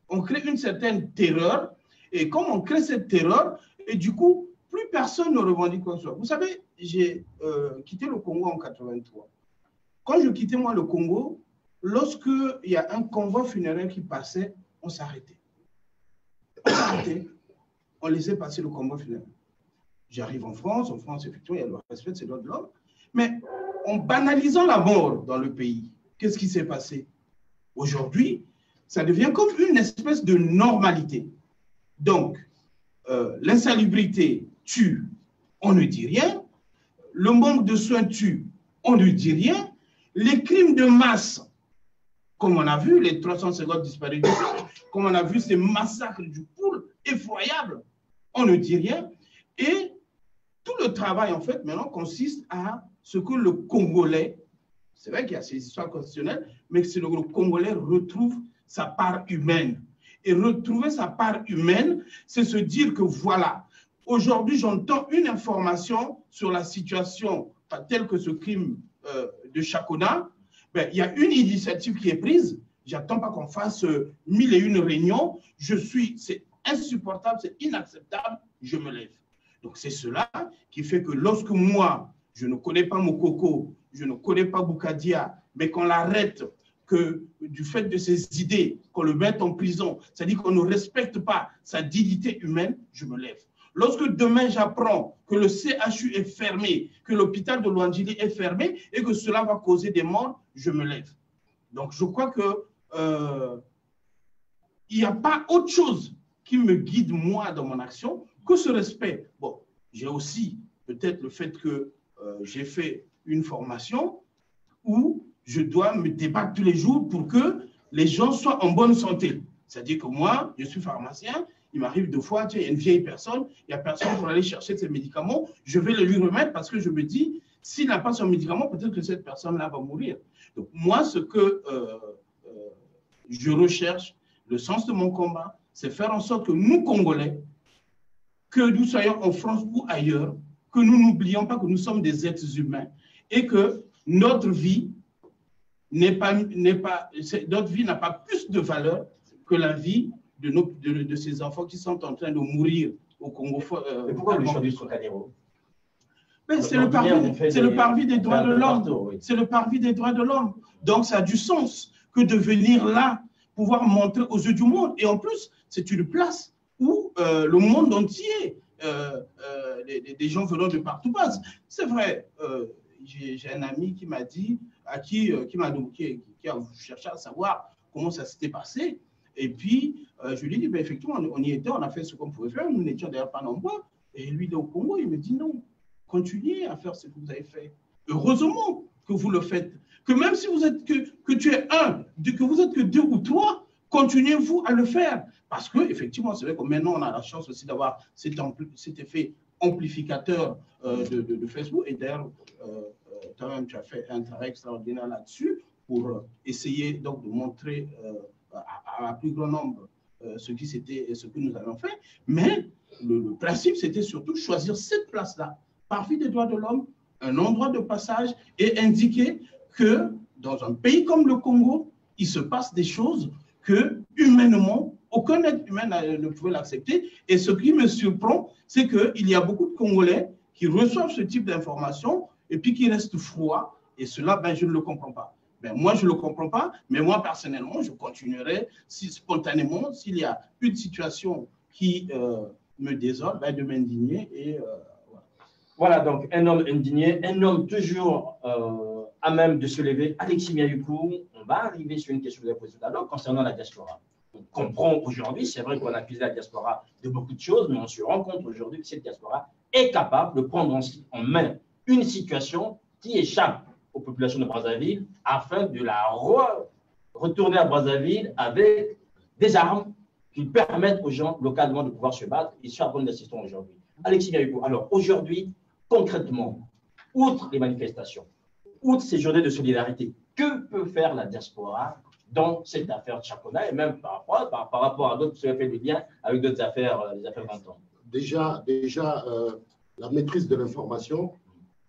S6: on crée une certaine terreur. Et comme on crée cette terreur, et du coup, plus personne ne revendique quoi que ce soit. Vous savez, j'ai quitté le Congo en 1983. Quand je quittais, moi, le Congo, lorsqu'il y a un convoi funéraire qui passait, on s'arrêtait. On s'arrêtait. On laissait passer le convoi funéraire. J'arrive en France, effectivement, il y a le respect de ces droits de l'homme. Mais en banalisant la mort dans le pays, qu'est-ce qui s'est passé? Aujourd'hui, ça devient comme une espèce de normalité. Donc, l'insalubrité tue, on ne dit rien. Le manque de soins tue, on ne dit rien. Les crimes de masse, comme on a vu, les 350 disparus, comme on a vu ces massacres du Poul, effroyables, on ne dit rien. Et tout le travail, en fait, maintenant, consiste à ce que le Congolais, c'est vrai qu'il y a ces histoires constitutionnelles, mais que le Congolais retrouve sa part humaine. Et retrouver sa part humaine, c'est se dire que voilà, aujourd'hui, j'entends une information sur la situation telle que ce crime de Chakona. Ben, il y a une initiative qui est prise. J'attends pas qu'on fasse 1001 réunions. C'est insupportable, c'est inacceptable. Je me lève. Donc, c'est cela qui fait que lorsque moi, je ne connais pas Mokoko, je ne connais pas Boukadia, mais qu'on l'arrête, que du fait de ses idées, qu'on le mette en prison, c'est-à-dire qu'on ne respecte pas sa dignité humaine, je me lève. Lorsque demain j'apprends que le CHU est fermé, que l'hôpital de Luandjili est fermé et que cela va causer des morts, je me lève. Donc je crois que il n'y a pas autre chose qui me guide moi dans mon action que ce respect. Bon, j'ai aussi peut-être le fait que j'ai fait une formation où je dois me débattre tous les jours pour que les gens soient en bonne santé. C'est-à-dire que moi, je suis pharmacien, il m'arrive deux fois, il y a une vieille personne, il n'y a personne pour aller chercher ses médicaments, je vais le lui remettre parce que je me dis, s'il n'a pas son médicament, peut-être que cette personne-là va mourir. Donc moi, ce que je recherche, le sens de mon combat, c'est faire en sorte que nous, Congolais, que nous soyons en France ou ailleurs, que nous n'oublions pas que nous sommes des êtres humains et que notre vie n'a pas plus de valeur que la vie de ces enfants qui sont en train de mourir au Congo.
S1: Mais pourquoi le choix du Trocadéro?
S6: C'est le parvis des droits de l'homme. C'est le parvis des droits de l'homme. Donc, ça a du sens que de venir là, pouvoir montrer aux yeux du monde. Et en plus, c'est une place où le monde entier, des gens venant de partout passent. C'est vrai, j'ai un ami qui m'a dit, qui a cherché à savoir comment ça s'était passé. Et puis, je lui ai dit, ben, effectivement, on y était, on a fait ce qu'on pouvait faire. Nous n'étions d'ailleurs pas nombreux. Et lui, il est au Congo, il me dit non, continuez à faire ce que vous avez fait. Heureusement que vous le faites. Que même si vous êtes que tu es un, que vous êtes que 2 ou 3, continuez-vous à le faire. Parce qu'effectivement, c'est vrai que maintenant, on a la chance aussi d'avoir cet effet amplificateur de Facebook. Et d'ailleurs, toi-même, tu as fait un travail extraordinaire là-dessus pour essayer donc de montrer à un plus grand nombre ce que nous avons fait. Mais le principe, c'était surtout choisir cette place-là, parvis des droits de l'homme, un endroit de passage, et indiquer que dans un pays comme le Congo, il se passe des choses que, humainement, aucun être humain ne pouvait l'accepter. Et ce qui me surprend, c'est qu'il y a beaucoup de Congolais qui reçoivent ce type d'informations et puis qui restent froids. Et cela, ben, je ne le comprends pas. Ben, moi, je ne le comprends pas, mais moi, personnellement, je continuerai spontanément, s'il y a une situation qui me désole, ben, de m'indigner. Et
S1: voilà, donc un homme indigné, un homme toujours à même de se lever. Alexis Miayoukou, on va arriver sur une question que vous avez posée tout à l'heure concernant la diaspora. On comprend aujourd'hui, c'est vrai qu'on accuse la diaspora de beaucoup de choses, mais on se rend compte aujourd'hui que cette diaspora est capable de prendre en main une situation qui échappe aux populations de Brazzaville afin de la retourner à Brazzaville avec des armes qui permettent aux gens localement de pouvoir se battre. Et c'est à quoi nous assistons aujourd'hui. Alexis Miayoukou, alors aujourd'hui, concrètement, outre les manifestations, outre ces journées de solidarité, que peut faire la diaspora dans cette affaire de Chakona et même par rapport à d'autres, vous avez fait des liens avec d'autres affaires, les affaires d'antan?
S4: Déjà la maîtrise de l'information,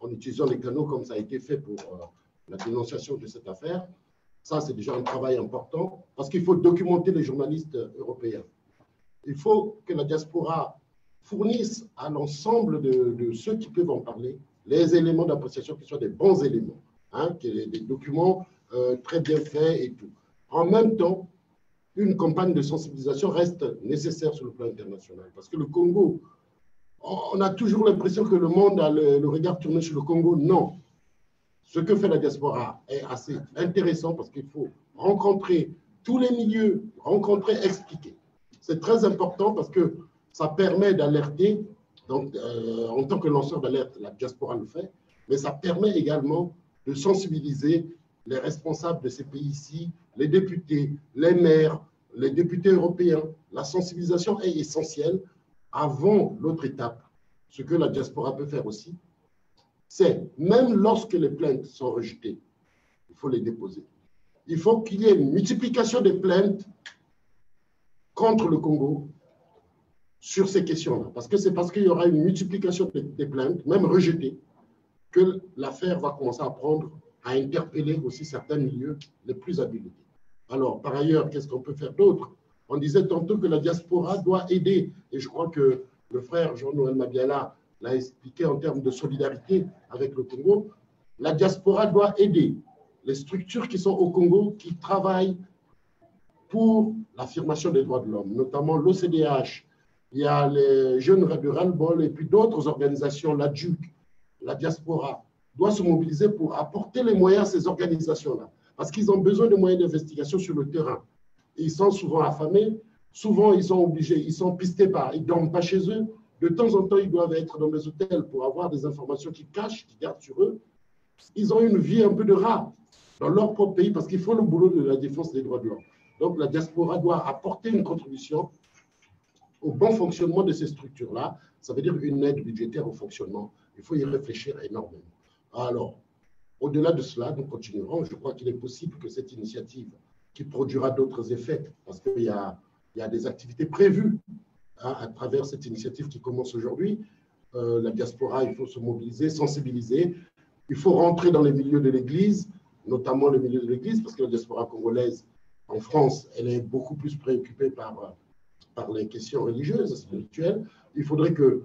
S4: en utilisant les canaux comme ça a été fait pour la dénonciation de cette affaire, ça c'est déjà un travail important parce qu'il faut documenter les journalistes européens. Il faut que la diaspora fournisse à l'ensemble de ceux qui peuvent en parler les éléments d'appréciation qui soient des bons éléments, hein, des documents très bien faits et tout. En même temps, une campagne de sensibilisation reste nécessaire sur le plan international parce que le Congo, on a toujours l'impression que le monde a le regard tourné sur le Congo. Non. Ce que fait la diaspora est assez intéressant parce qu'il faut rencontrer tous les milieux, rencontrer, expliquer. C'est très important parce que ça permet d'alerter. Donc, en tant que lanceur d'alerte, la diaspora le fait, mais ça permet également de sensibiliser les responsables de ces pays-ci, les députés, les maires, les députés européens. La sensibilisation est essentielle. Avant l'autre étape, ce que la diaspora peut faire aussi, c'est, même lorsque les plaintes sont rejetées, il faut les déposer. Il faut qu'il y ait une multiplication des plaintes contre le Congo sur ces questions-là. Parce que c'est parce qu'il y aura une multiplication des plaintes, même rejetées, que l'affaire va commencer à interpeller aussi certains milieux les plus habilités. Alors, par ailleurs, qu'est-ce qu'on peut faire d'autre? On disait tantôt que la diaspora doit aider, et je crois que le frère Jean-Noël Mabiala l'a expliqué en termes de solidarité avec le Congo. La diaspora doit aider les structures qui sont au Congo, qui travaillent pour l'affirmation des droits de l'homme, notamment l'OCDH. Il y a les jeunes de Ras-le-Bol et puis d'autres organisations, la DJUC, la diaspora, doit se mobiliser pour apporter les moyens à ces organisations-là, parce qu'ils ont besoin de moyens d'investigation sur le terrain. Ils sont souvent affamés, souvent ils sont obligés, ils sont pistés par, ils ne dorment pas chez eux. De temps en temps, ils doivent être dans des hôtels pour avoir des informations qu'ils cachent, qu'ils gardent sur eux. Ils ont une vie un peu de rat dans leur propre pays parce qu'ils font le boulot de la défense des droits de l'homme. Donc la diaspora doit apporter une contribution au bon fonctionnement de ces structures-là. Ça veut dire une aide budgétaire au fonctionnement. Il faut y réfléchir énormément. Alors, au-delà de cela, nous continuerons. Je crois qu'il est possible que cette initiative, qui produira d'autres effets, parce qu'il y a des activités prévues hein, à travers cette initiative qui commence aujourd'hui. La diaspora, il faut se mobiliser, sensibiliser. Il faut rentrer dans les milieux de l'Église, notamment le milieu de l'Église, parce que la diaspora congolaise, en France, elle est beaucoup plus préoccupée par par les questions religieuses, spirituelles. Il faudrait que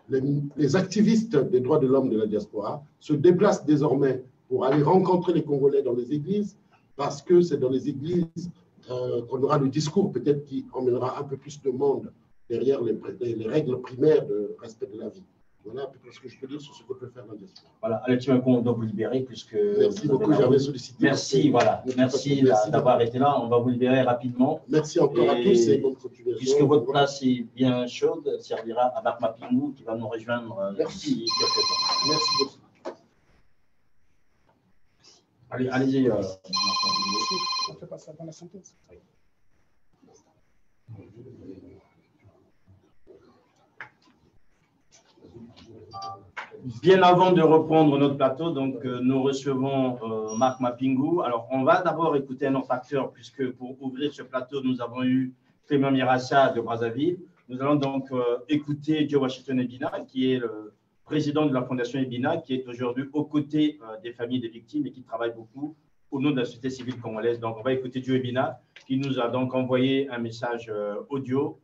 S4: les activistes des droits de l'homme de la diaspora se déplacent désormais pour aller rencontrer les Congolais dans les églises, parce que c'est dans les églises qu'on aura le discours peut-être qui emmènera un peu plus de monde derrière les règles primaires de respect de la vie. Voilà peut-être ce que je peux dire sur ce que peut faire la diaspora.
S1: Voilà, Alex Macongo, on doit vous libérer puisque...
S4: Merci beaucoup, j'avais sollicité.
S1: Merci, voilà. Merci d'avoir été là. On va vous libérer rapidement.
S4: Merci encore à tous et bonne continuation.
S1: Puisque votre place est bien chaude, elle servira à Marc Mapingou qui va nous rejoindre.
S4: Merci. Merci beaucoup.
S1: Allez-y.
S7: On fait passer avant la synthèse.
S1: Bien avant de reprendre notre plateau, donc nous recevons Marc Mapingou. Alors, on va d'abord écouter un autre acteur, puisque pour ouvrir ce plateau, nous avons eu Clément Mirassa de Brazzaville. Nous allons donc écouter Joe Washington Ebina, qui est le président de la Fondation Ebina, qui est aujourd'hui aux côtés des familles des victimes et qui travaille beaucoup au nom de la société civile congolaise. Donc, on va écouter Joe Ebina, qui nous a donc envoyé un message audio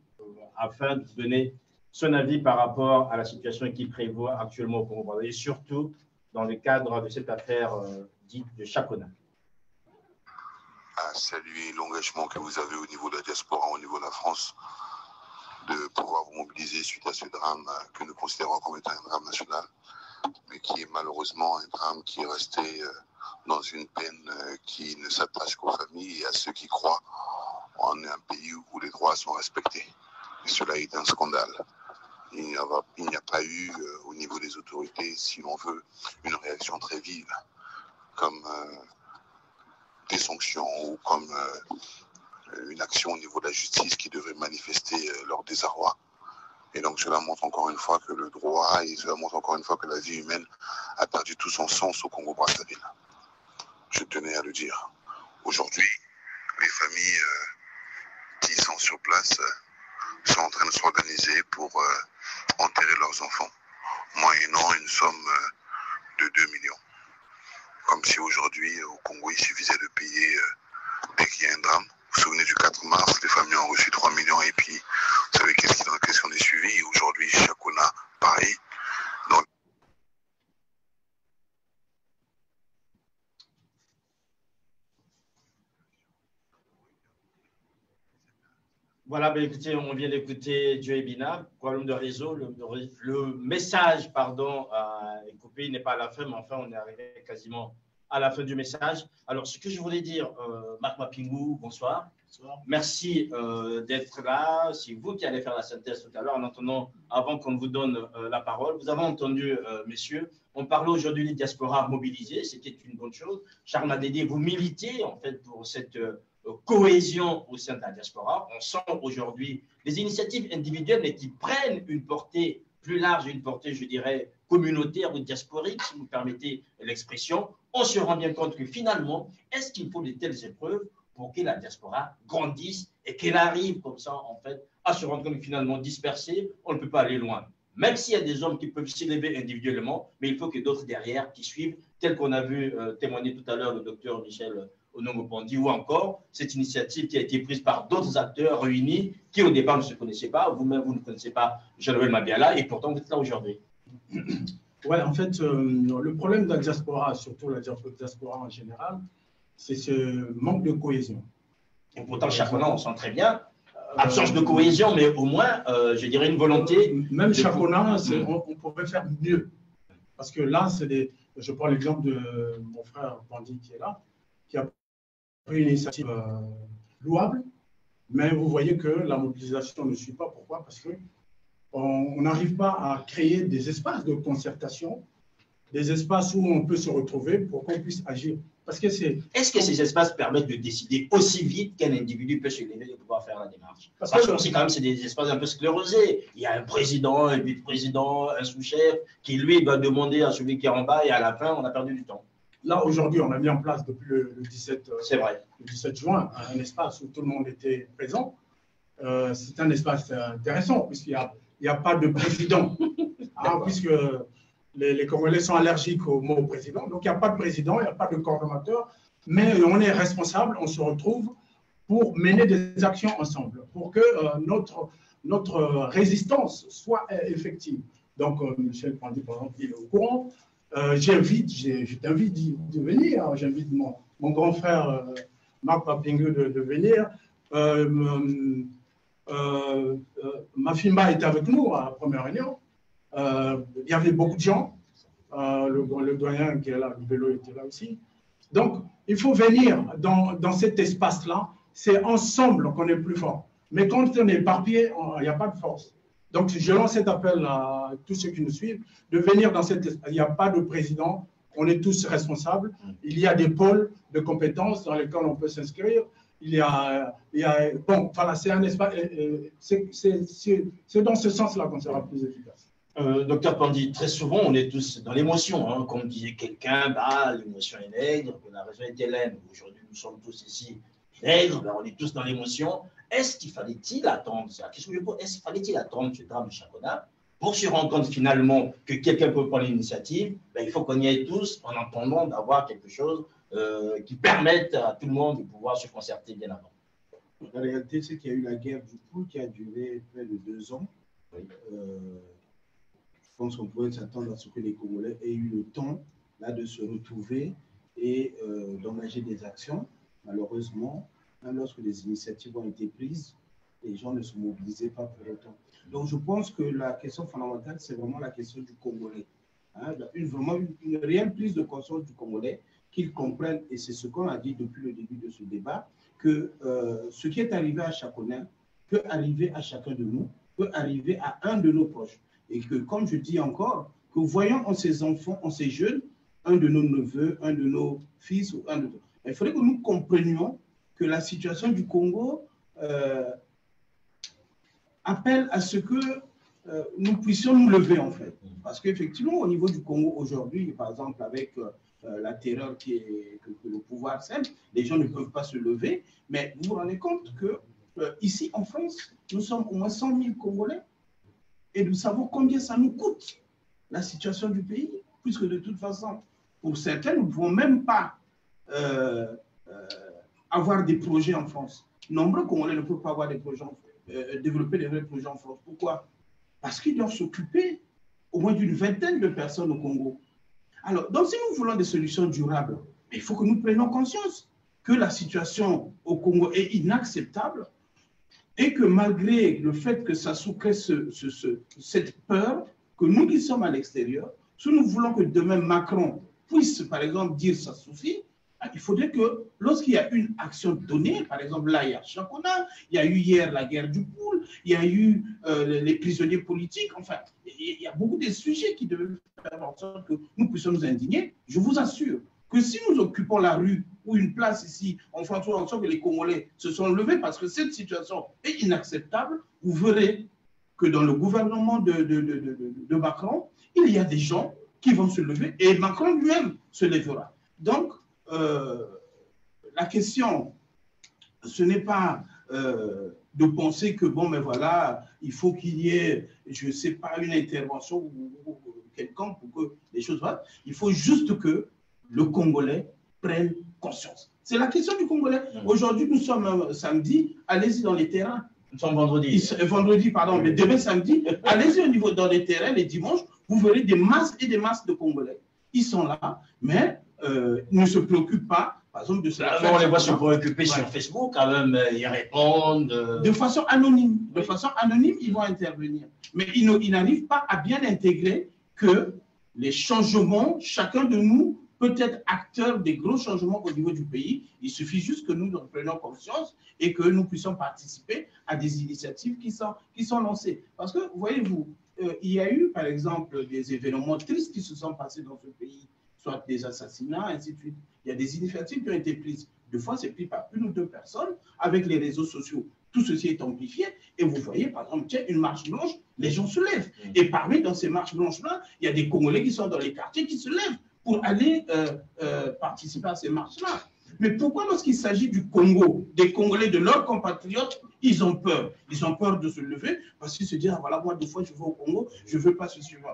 S1: afin de donner son avis par rapport à la situation qui prévaut actuellement au Congo, et surtout dans le cadre de cette affaire dite de Chakona.
S8: À saluer l'engagement que vous avez au niveau de la diaspora, au niveau de la France, de pouvoir vous mobiliser suite à ce drame que nous considérons comme étant un drame national, mais qui est malheureusement un drame qui est resté dans une peine qui ne s'attache qu'aux familles et à ceux qui croient en un pays où les droits sont respectés. Et cela est un scandale. Il n'y a pas eu, au niveau des autorités, si l'on veut, une réaction très vive, comme des sanctions ou comme une action au niveau de la justice qui devrait manifester leur désarroi. Et donc cela montre encore une fois que le droit et cela montre encore une fois que la vie humaine a perdu tout son sens au Congo-Brazzaville. Je tenais à le dire. Aujourd'hui, les familles qui sont sur place sont en train de s'organiser pour enterrer leurs enfants, moyennant une somme de 2 millions. Comme si aujourd'hui, au Congo, il suffisait de payer dès qu'il y a un drame. Vous vous souvenez du 4 mars, les familles ont reçu 3 millions et puis, vous savez qu'est-ce qui est suivi. Et aujourd'hui, Chakona, pareil. Donc,
S1: Voilà, ben écoutez, on vient d'écouter Joe Ebina, problème de réseau. Le message, pardon, est coupé, il n'est pas à la fin, mais enfin, on est arrivé quasiment à la fin du message. Alors, ce que je voulais dire, Marc Mapingou, bonsoir. Bonsoir. Merci d'être là. C'est vous qui allez faire la synthèse tout à l'heure. En attendant, avant qu'on vous donne la parole, vous avez entendu, messieurs, on parlait aujourd'hui des diasporas mobilisées, c'était une bonne chose. Charles Madédé, vous militez en fait pour cette cohésion au sein de la diaspora. On sent aujourd'hui des initiatives individuelles, mais qui prennent une portée plus large, une portée, je dirais, communautaire ou diasporique, si vous permettez l'expression. On se rend bien compte que finalement, est-ce qu'il faut de telles épreuves pour que la diaspora grandisse et qu'elle arrive comme ça, en fait, à se rendre compte que finalement, dispersée, on ne peut pas aller loin. Même s'il y a des hommes qui peuvent s'élever individuellement, mais il faut que d'autres derrière qui suivent, tel qu'on a vu témoigner tout à l'heure le docteur Michel Onongo-Pandi, ou encore cette initiative qui a été prise par d'autres acteurs réunis qui au départ ne se connaissaient pas. Vous-même, vous ne connaissez pas Jean-Noël Mabiala et pourtant vous êtes là aujourd'hui.
S5: Ouais, en fait, le problème de la diaspora, surtout la diaspora en général, c'est ce manque de cohésion.
S1: Et pourtant, Chakona, on sent très bien, absence de cohésion, mais au moins, je dirais une volonté.
S5: Même Chakona, on pourrait faire mieux. Parce que là, je prends l'exemple de mon frère Bandi qui est là, qui a pris une initiative louable, mais vous voyez que la mobilisation ne suit pas. Pourquoi? Parce qu'on n'arrive pas à créer des espaces de concertation, des espaces où on peut se retrouver pour qu'on puisse agir. Parce que
S1: Est-ce que ces espaces permettent de décider aussi vite qu'un individu peut se lever et pouvoir faire la démarche? Parce qu'on sait quand même que c'est des espaces un peu sclérosés. Il y a un président, un vice-président, un sous-chef qui, lui, doit demander à celui qui est en bas et à la fin, on a perdu du temps.
S5: Là, aujourd'hui, on a mis en place depuis le 17 juin un espace où tout le monde était présent. C'est un espace intéressant puisqu'il n'y a pas de président, puisque les Congolais sont allergiques au mot président. Donc, il n'y a pas de président, il n'y a pas de coordonnateur, mais on est responsable, on se retrouve pour mener des actions ensemble, pour que notre résistance soit effective. Donc, Michel Pandi, par exemple, il est au courant. Je t'invite de venir. J'invite mon grand frère Marc Papingue de venir. Mafimba était avec nous à la première réunion. Il y avait beaucoup de gens. Le doyen qui est là, le vélo était là aussi. Donc, il faut venir dans cet espace-là. C'est ensemble qu'on est plus fort. Mais quand on est éparpillé, il n'y a pas de force. Donc, je lance cet appel à tous ceux qui nous suivent de venir dans cet espace. Il n'y a pas de président. On est tous responsables. Il y a des pôles de compétences dans lesquels on peut s'inscrire. Bon, voilà, c'est un espace. C'est dans ce sens-là qu'on sera plus efficace.
S1: Docteur Pandi, très souvent, on est tous dans l'émotion. Hein. Comme disait quelqu'un, l'émotion est nègre, la raison est hélène. Aujourd'hui, nous sommes tous ici nègres, on est tous dans l'émotion. Est-ce qu'il fallait-il attendre ça? Est-ce qu'il fallait-il attendre ce drame de Chakona pour se rendre compte finalement que quelqu'un peut prendre l'initiative? Il faut qu'on y aille tous en attendant d'avoir quelque chose qui permette à tout le monde de pouvoir se concerter bien avant.
S6: La réalité, c'est qu'il y a eu la guerre du poule qui a duré près de 2 ans. Je pense qu'on pouvait s'attendre à ce que les Congolais aient eu le temps là, de se retrouver et d'engager des actions. Malheureusement, même lorsque les initiatives ont été prises, les gens ne se mobilisaient pas pour autant. Donc, je pense que la question fondamentale, c'est vraiment la question du Congolais. Hein, vraiment une réelle prise de conscience du Congolais, qu'ils comprennent, et c'est ce qu'on a dit depuis le début de ce débat, que ce qui est arrivé à Chakona peut arriver à chacun de nous, peut arriver à un de nos proches. Et que, comme je dis encore, que voyons en ces enfants, en ces jeunes, un de nos neveux, un de nos fils, ou un de nos... Il faudrait que nous comprenions que la situation du Congo appelle à ce que nous puissions nous lever, en fait. Parce qu'effectivement, au niveau du Congo aujourd'hui, par exemple, avec la terreur que le pouvoir sème, les gens ne peuvent pas se lever. Mais vous vous rendez compte que ici, en France, nous sommes au moins 100 000 Congolais et nous savons combien ça nous coûte, la situation du pays, puisque de toute façon, pour certains, nous ne pouvons même pas avoir des projets en France. Nombreux Congolais ne peuvent pas avoir des projets développer des vrais projets en France. Pourquoi? Parce qu'ils doivent s'occuper au moins d'une vingtaine de personnes au Congo. Alors, donc, si nous voulons des solutions durables, il faut que nous prenions conscience que la situation au Congo est inacceptable et que malgré le fait que ça crée cette peur, que nous qui sommes à l'extérieur, si nous voulons que demain Macron puisse, par exemple, dire ça suffit, il faudrait que lorsqu'il y a une action donnée, par exemple, là, il y a Chakona, il y a eu hier la guerre du poule, il y a eu les prisonniers politiques, enfin, il y a beaucoup de sujets qui devaient faire en sorte que nous puissions nous indigner. Je vous assure que si nous occupons la rue ou une place ici, on fait en sorte que les Congolais se sont levés parce que cette situation est inacceptable, vous verrez que dans le gouvernement de Macron, il y a des gens qui vont se lever et Macron lui-même se lèvera. Donc, la question, ce n'est pas de penser que, bon, mais voilà, il faut qu'il y ait, je ne sais pas, une intervention ou quelqu'un pour que les choses vaillent. Il faut juste que le Congolais prenne conscience. C'est la question du Congolais. Aujourd'hui, nous sommes samedi, allez-y dans les terrains.
S1: Nous sommes vendredi.
S6: Vendredi, pardon, mais demain samedi, allez-y au niveau dans les terrains, les dimanches, vous verrez des masses et des masses de Congolais. Ils sont là, mais ils ne se préoccupent pas, par exemple, de cela.
S1: On les voit se préoccuper sur Facebook, quand même, ils répondent.
S6: De façon anonyme. De façon anonyme, ils vont intervenir. Mais ils n'arrivent pas à bien intégrer que les changements, chacun de nous peut être acteur des gros changements au niveau du pays. Il suffit juste que nous en prenions conscience et que nous puissions participer à des initiatives qui sont lancées. Parce que, voyez-vous, il y a eu, par exemple, des événements tristes qui se sont passés dans ce pays, soit des assassinats, ainsi de suite. Il y a des initiatives qui ont été prises. Deux fois, c'est pris par 1 ou 2 personnes avec les réseaux sociaux. Tout ceci est amplifié. Et vous voyez, par exemple, tiens, une marche blanche, les gens se lèvent. Et parmi dans ces marches blanches-là, il y a des Congolais qui sont dans les quartiers qui se lèvent pour aller participer à ces marches-là. Mais pourquoi lorsqu'il s'agit du Congo, des Congolais, de leurs compatriotes, ils ont peur? Ils ont peur de se lever parce qu'ils se disent, ah, voilà, moi, 2 fois, je vais au Congo, je ne veux pas ce suivant.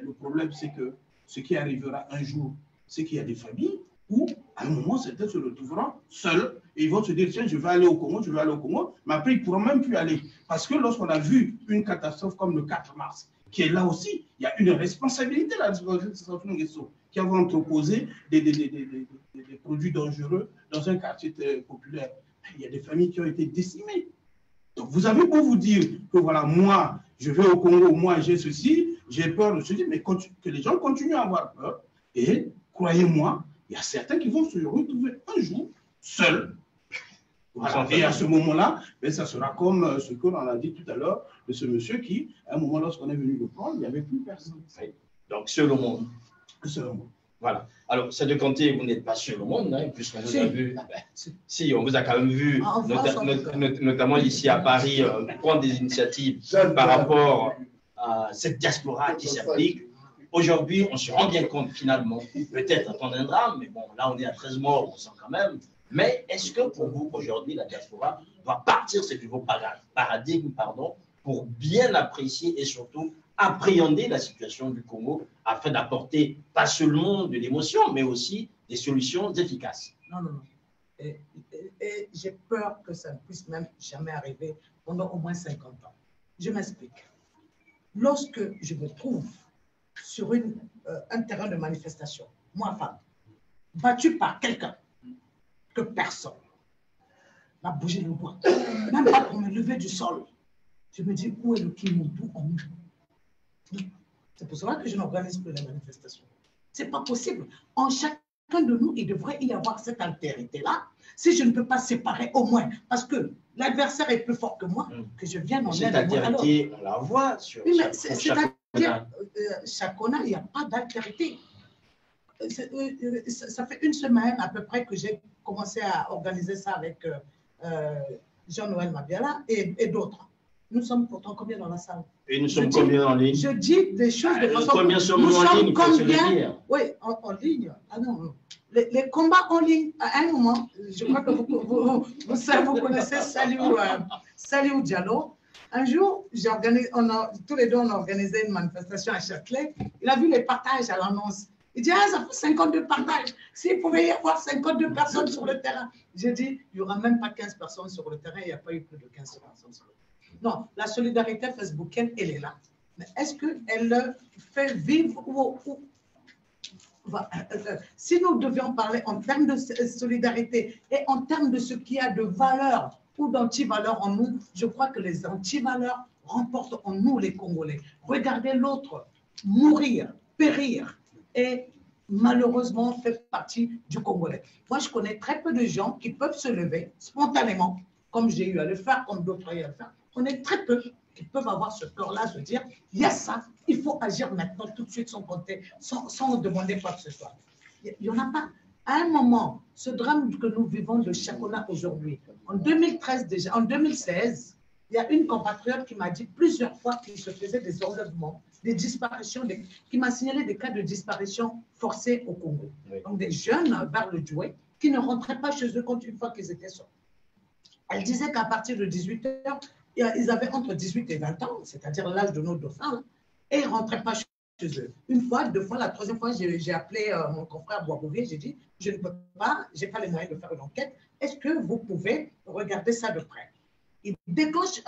S6: Le problème, c'est que ce qui arrivera un jour, c'est qu'il y a des familles où, À un moment, certains se retrouveront seuls et ils vont se dire, tiens, je vais aller au Congo, je vais aller au Congo, mais après, ils ne pourront même plus aller. Parce que lorsqu'on a vu une catastrophe comme le 4 mars, qui est là aussi, il y a une responsabilité là, qui avait entreposé des produits dangereux dans un quartier populaire. Il y a des familles qui ont été décimées. Donc, vous avez beau vous dire que voilà, moi, je vais au Congo, moi, j'ai ceci, j'ai peur de ceci, mais que les gens continuent à avoir peur. Et croyez-moi, il y a certains qui vont se retrouver un jour seuls. Voilà. Et à ce moment-là, ben, ça sera comme ce qu'on a dit tout à l'heure de ce monsieur qui, à un moment, lorsqu'on est venu le prendre, il n'y avait plus personne.
S1: Donc, seul au monde.
S6: Seul au monde.
S1: Voilà. Alors, c'est de compter, vous n'êtes pas seul au monde, hein, puisqu'on vous a vu. Si, on vous a quand même vu, notamment ici à Paris, prendre des initiatives par rapport à cette diaspora qui s'applique. Aujourd'hui, on se rend bien compte finalement, peut-être attendre un drame, mais bon, là on est à 13 morts, on sent quand même. Mais est-ce que pour vous, aujourd'hui, la diaspora doit partir ce nouveau paradigme, pour bien apprécier et surtout appréhender la situation du Congo afin d'apporter pas seulement de l'émotion, mais aussi des solutions efficaces?
S2: Non, non, non. Et j'ai peur que ça ne puisse même jamais arriver pendant au moins 50 ans. Je m'explique. Lorsque je me trouve sur un terrain de manifestation, moi, femme, battue par quelqu'un que personne n'a bougé le bois, même pas pour me lever du sol, je me dis, où est le Kimoutou en nous? C'est pour cela que je n'organise plus les manifestations. Ce n'est pas possible. En chacun de nous, il devrait y avoir cette altérité-là. Si je ne peux pas séparer au moins, parce que l'adversaire est plus fort que moi, que je vienne en aide.
S1: Cette altérité, on la voit sur
S2: c'est-à-dire, Chacona, il n'y a pas d'altérité. Ça fait une semaine à peu près que j'ai commencé à organiser ça avec Jean-Noël Mabiala et d'autres. Nous sommes pourtant combien dans la salle?
S1: Et nous sommes combien en ligne?
S2: Je dis des choses de façon...
S1: Combien sommes-nous en ligne?
S2: Combien? Oui, en ligne. Ah non, non. Les combats en ligne, à un moment, je crois que vous connaissez Saliou Diallo. Un jour, tous les deux, on a organisé une manifestation à Châtelet. Il a vu les partages à l'annonce. Il dit, ah, ça fait 52 partages. S'il pouvait y avoir 52 personnes sur le terrain. J'ai dit, il n'y aura même pas 15 personnes sur le terrain. Il n'y a pas eu plus de 15 personnes sur le terrain. Non, la solidarité facebookienne, elle est là. Mais est-ce qu'elle fait vivre si nous devions parler en termes de solidarité et en termes de ce qu'il y a de valeur ou d'anti-valeur en nous, je crois que les anti-valeurs remportent en nous les Congolais. Regardez l'autre mourir, périr et malheureusement fait partie du Congolais. Moi, je connais très peu de gens qui peuvent se lever spontanément, comme j'ai eu à le faire, comme d'autres ont eu à le faire. On est très peu qui peuvent avoir ce cœur-là, se dire, il y a ça, il faut agir maintenant, tout de suite, sans compter, sans demander quoi que ce soit. Il n'y en a pas. À un moment, ce drame que nous vivons de Chacona aujourd'hui, en 2013 déjà, en 2016, il y a une compatriote qui m'a dit plusieurs fois qu'il se faisait des enlèvements, des disparitions, qui m'a signalé des cas de disparition forcée au Congo. Oui. Donc des jeunes vers le Douai qui ne rentraient pas chez eux quand une fois qu'ils étaient sortis. Elle disait qu'à partir de 18 h, ils avaient entre 18 et 20 ans, c'est-à-dire l'âge de nos dauphins, et ils ne rentraient pas chez eux. Une fois, deux fois, la troisième fois, j'ai appelé mon confrère Boisbouvier, j'ai dit, je ne peux pas, je n'ai pas les moyens de faire une enquête, est-ce que vous pouvez regarder ça de près? Il déclenche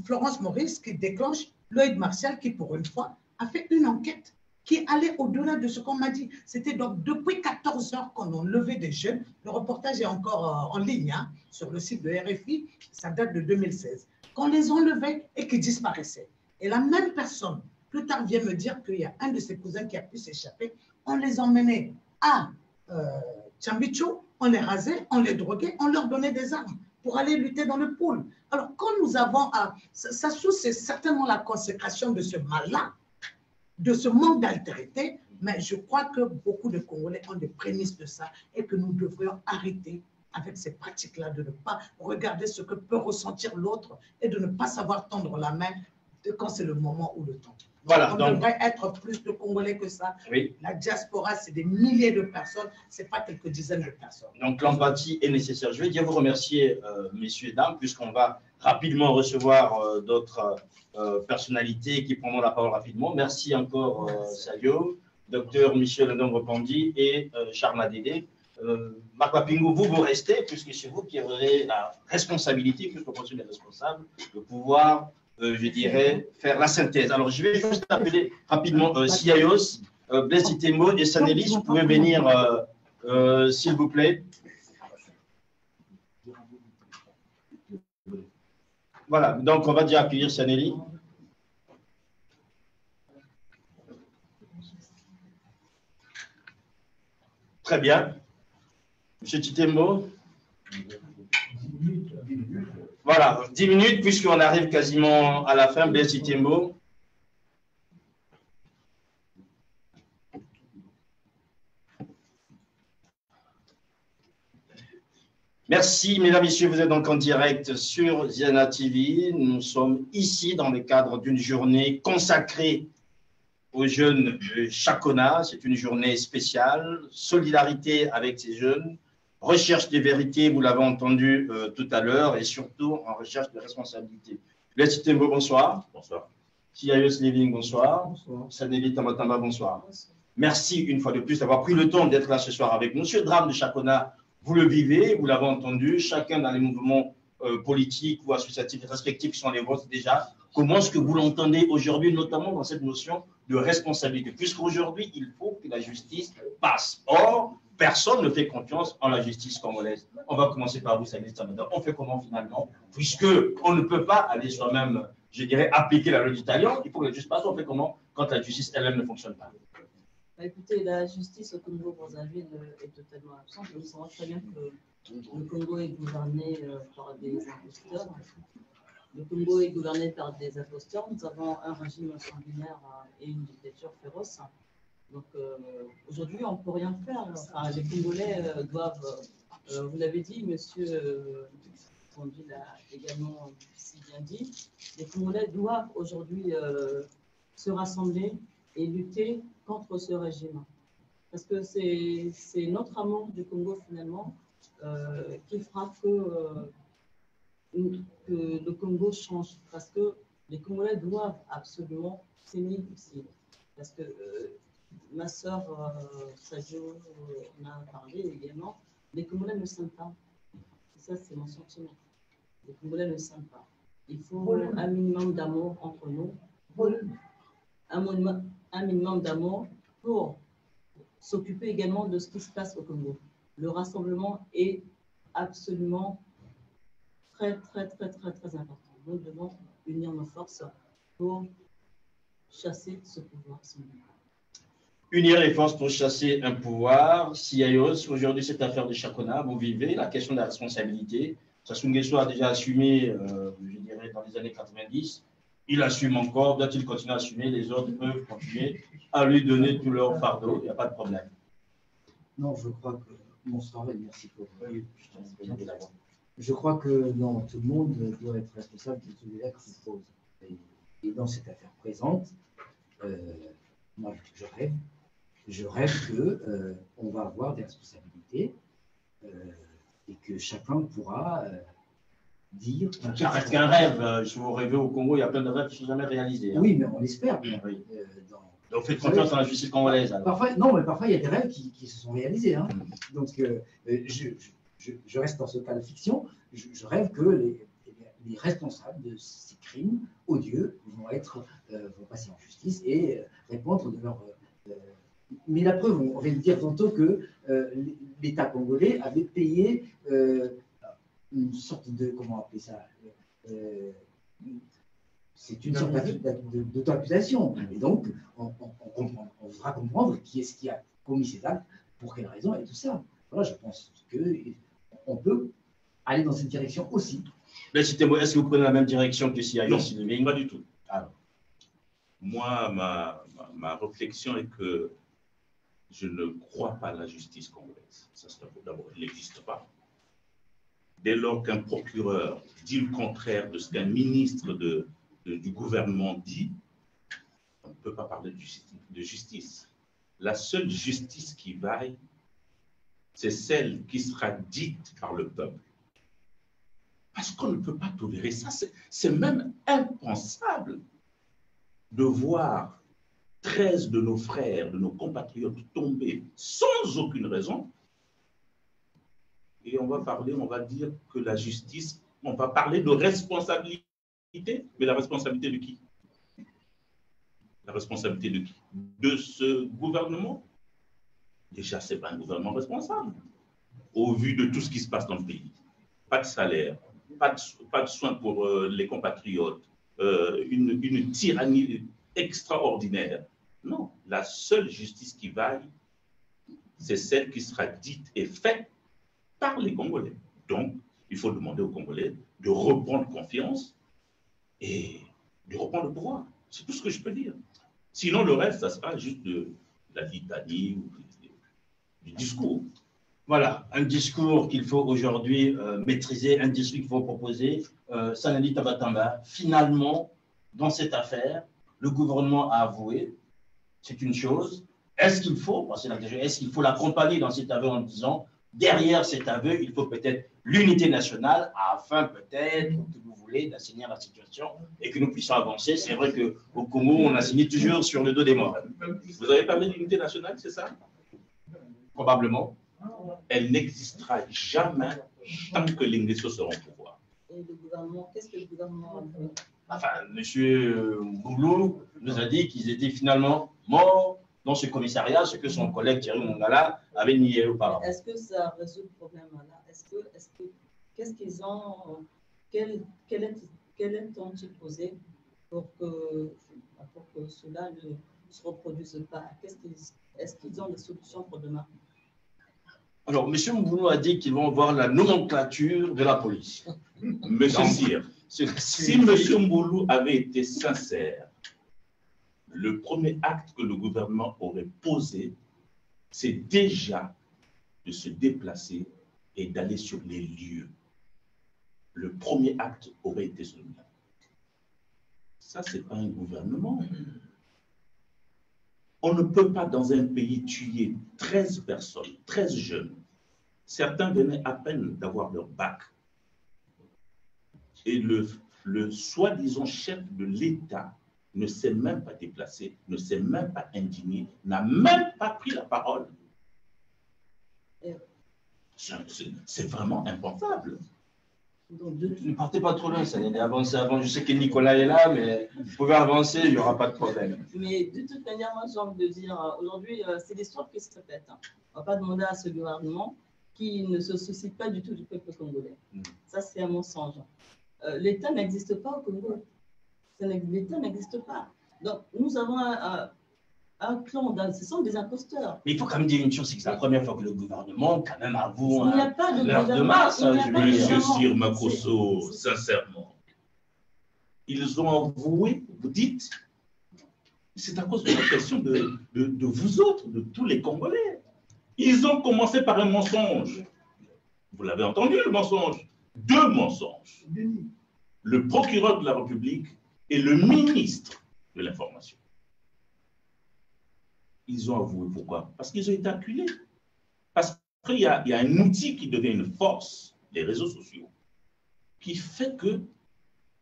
S2: Florence Maurice, qui déclenche Loïd Martial, qui pour une fois a fait une enquête qui allait au-delà de ce qu'on m'a dit. C'était donc depuis 14 heures qu'on a levé des jeunes. Le reportage est encore en ligne hein, sur le site de RFI, ça date de 2016. Qu'on les enlevait et qu'ils disparaissaient. Et la même personne, plus tard, vient me dire qu'il y a un de ses cousins qui a pu s'échapper. On les emmenait à Tchambicho, on les rasait, on les droguait, on leur donnait des armes pour aller lutter dans le pôle. Alors, quand nous avons... ça c'est certainement la consécration de ce mal-là, de ce manque d'altérité, mais je crois que beaucoup de Congolais ont des prémices de ça et que nous devrions arrêter avec ces pratiques-là, de ne pas regarder ce que peut ressentir l'autre et de ne pas savoir tendre la main quand c'est le moment ou le temps.
S1: Voilà,
S2: on devrait être plus de Congolais que ça.
S1: Oui.
S2: La diaspora, c'est des milliers de personnes, ce n'est pas quelques dizaines de personnes.
S1: Donc l'empathie est nécessaire. Je vais bien vous remercier, messieurs et dames, puisqu'on va rapidement recevoir d'autres personnalités qui prendront la parole rapidement. Merci encore, Sadio, docteur Michel Ndongo Pandi et Charma Dédé. Makwapingo, vous restez, puisque c'est vous qui aurez la responsabilité, puisque vous êtes responsable, de pouvoir, je dirais, faire la synthèse. Alors, je vais juste appeler rapidement Siayos, Blaise Itembo et Sanelis. Vous pouvez venir, s'il vous plaît. Voilà, donc on va déjà accueillir Saneli. Très bien. Monsieur Titembo. Voilà, 10 minutes, puisqu'on arrive quasiment à la fin. Blaise Titembo. Merci, mesdames, messieurs, vous êtes donc en direct sur Ziana TV. Nous sommes ici dans le cadre d'une journée consacrée aux jeunes de Chakona. C'est une journée spéciale, solidarité avec ces jeunes, recherche des vérités, vous l'avez entendu tout à l'heure, et surtout en recherche de responsabilité. Blaise Itembo, bonsoir. Bonsoir. Siayos Living, bonsoir. Bonsoir. Saneli Tamatamba, bonsoir. Merci une fois de plus d'avoir pris le temps d'être là ce soir avec nous. Ce drame de Chakona, vous le vivez, vous l'avez entendu, chacun dans les mouvements politiques ou associatifs respectifs qui sont les vôtres déjà. Comment est-ce que vous l'entendez aujourd'hui, notamment dans cette notion de responsabilité? Puisqu'aujourd'hui, il faut que la justice passe. Or, personne ne fait confiance en la justice congolaise. On va commencer par vous, Samuel Tamada. On fait comment finalement? Puisqu'on ne peut pas aller soi-même, je dirais, appliquer la loi du talion, il faut que la justice passe. On fait comment quand la justice elle-même ne fonctionne pas?
S9: Écoutez, la justice au Congo-Brazzaville est totalement absente. Nous savons très bien que le Congo est gouverné par des imposteurs. Le Congo est gouverné par des imposteurs. Nous avons un régime sanguinaire et une dictature féroce. Donc aujourd'hui, on ne peut rien faire. Enfin, les Congolais doivent, vous l'avez dit, monsieur Fondi l'a également si bien dit, les Congolais doivent aujourd'hui se rassembler et lutter contre ce régime. Parce que c'est notre amour du Congo, finalement, qui fera que le Congo change. Parce que les Congolais doivent absolument s'aimer aussi. Parce que ma sœur, Sadio, en a parlé également, les Congolais ne s'aiment pas. Et ça, c'est mon sentiment. Les Congolais ne s'aiment pas. Il faut un minimum d'amour entre nous. Un minimum d'amour pour s'occuper également de ce qui se passe au Congo. Le rassemblement est absolument très important. Nous devons unir nos forces pour chasser ce pouvoir.
S1: Unir les forces pour chasser un pouvoir. Siayos, aujourd'hui, cette affaire de Chakona, vous vivez la question de la responsabilité. Sassou Nguesso a déjà assumé, je dirais, dans les années 90. Il assume encore, doit-il continuer à assumer, les autres peuvent continuer à lui donner tout leur fardeau, il n'y a pas de problème.
S10: Non, je crois que, bonsoir et merci pour je crois que non, tout le monde doit être responsable de tous les actes qu'il pose. Et dans cette affaire présente, moi je rêve qu'on va avoir des responsabilités et que chacun pourra dire.
S1: Ça reste qu'un rêve. Si vous rêvez au Congo, il y a plein de rêves qui ne sont jamais réalisés. Hein.
S10: Oui, mais on espère bien.
S1: Oui. Donc faites confiance en la justice congolaise.
S10: Parfois, non, mais parfois il y a des rêves qui se sont réalisés. Hein. Donc je reste dans ce cas de fiction. Je rêve que les responsables de ces crimes odieux vont passer en justice et répondre de leur. Mais la preuve, on vient de dire tantôt que l'État congolais avait payé une sorte de, comment appeler ça, c'est une sorte d'autorisation. Et donc, on devra comprendre qui est-ce qui a commis ces actes, pour quelle raison et tout ça. Voilà, je pense qu'on peut aller dans cette direction aussi.
S1: Mais est-ce que vous prenez la même direction que SIA?
S11: Non, pas du tout. Alors, moi, ma réflexion est que je ne crois pas à la justice congolaise. Ça, d'abord, elle n'existe pas. Dès lors qu'un procureur dit le contraire de ce qu'un ministre du gouvernement dit, on ne peut pas parler de justice. La seule justice qui vaille, c'est celle qui sera dite par le peuple. Parce qu'on ne peut pas tolérer ça. C'est même impensable de voir 13 de nos frères, de nos compatriotes tomber sans aucune raison. et on va dire que la justice, on va parler de responsabilité, mais la responsabilité de qui? La responsabilité de qui? De ce gouvernement? Déjà, ce n'est pas un gouvernement responsable, au vu de tout ce qui se passe dans le pays. Pas de salaire, pas de soins pour les compatriotes, une tyrannie extraordinaire. Non, la seule justice qui vaille, c'est celle qui sera dite et faite par les Congolais. Donc, il faut demander aux Congolais de reprendre confiance et de reprendre le pouvoir. C'est tout ce que je peux dire. Sinon, le reste, ça sera juste de la litanie ou du discours.
S1: Voilà, un discours qu'il faut aujourd'hui maîtriser, un discours qu'il faut proposer. Sanali Tabatamba, finalement, dans cette affaire, le gouvernement a avoué, c'est une chose. Est-ce qu'il faut, est-ce qu'il faut l'accompagner dans cet aveu en disant, derrière cet aveu, il faut peut-être l'unité nationale afin peut-être, que vous voulez, d'assainir la situation et que nous puissions avancer. C'est vrai qu'au Congo, on assigne toujours sur le dos des morts.
S11: Vous avez parlé d'unité nationale, c'est ça?
S1: Probablement.
S11: Elle n'existera jamais tant que les Nguesso seront au pouvoir.
S9: Et le gouvernement, qu'est-ce que le gouvernement a fait?
S1: Enfin, M. Mboulou nous a dit qu'ils étaient finalement morts dans ce commissariat, ce que son collègue Thierry Mongala avait nié auparavant.
S9: Est-ce que ça résout le problème là? Qu'est-ce qu'ils ont, quel est ont-ils posé pour que cela ne se reproduise pas? Est-ce qu'ils ont des solutions pour demain?
S1: Alors, M. Mboulou a dit qu'ils vont voir la nomenclature de la police.
S11: Monsieur Cyr, si M. Mboulou avait été sincère, le premier acte que le gouvernement aurait posé, c'est déjà de se déplacer et d'aller sur les lieux. Le premier acte aurait été celui-là. Ça, ce n'est pas un gouvernement. On ne peut pas, dans un pays, tuer 13 personnes, 13 jeunes. Certains venaient à peine d'avoir leur bac. Et le soi-disant chef de l'État ne s'est même pas déplacé, ne s'est même pas indigné, n'a même pas pris la parole. C'est vraiment impensable.
S1: Ne partez pas trop loin, ça n'est avancé avant. Je sais que Nicolas est là, mais vous pouvez avancer, il n'y aura pas de problème.
S9: Mais de toute manière, moi j'ai envie de dire, aujourd'hui, c'est l'histoire qui se répète. On ne va pas demander à ce gouvernement qui ne se soucie pas du tout du peuple congolais. Ça, c'est un mensonge. L'État n'existe pas au Congo. L'État n'existe pas. Donc, nous avons un clan, ce sont des imposteurs.
S1: Mais il faut quand même dire une chose, c'est que c'est la première fois que le gouvernement, quand même, avoue
S9: il n'y a pas de
S1: de masse.
S11: Monsieur Cyr Makosso, sincèrement, ils ont avoué, vous dites, c'est à cause de la question de vous autres, de tous les Congolais. Ils ont commencé par un mensonge. Vous l'avez entendu, le mensonge. 2 mensonges. Le procureur de la République et le ministre de l'Information. Ils ont avoué pourquoi? Parce qu'ils ont été acculés. Parce qu'il y a un outil qui devient une force, les réseaux sociaux, qui fait que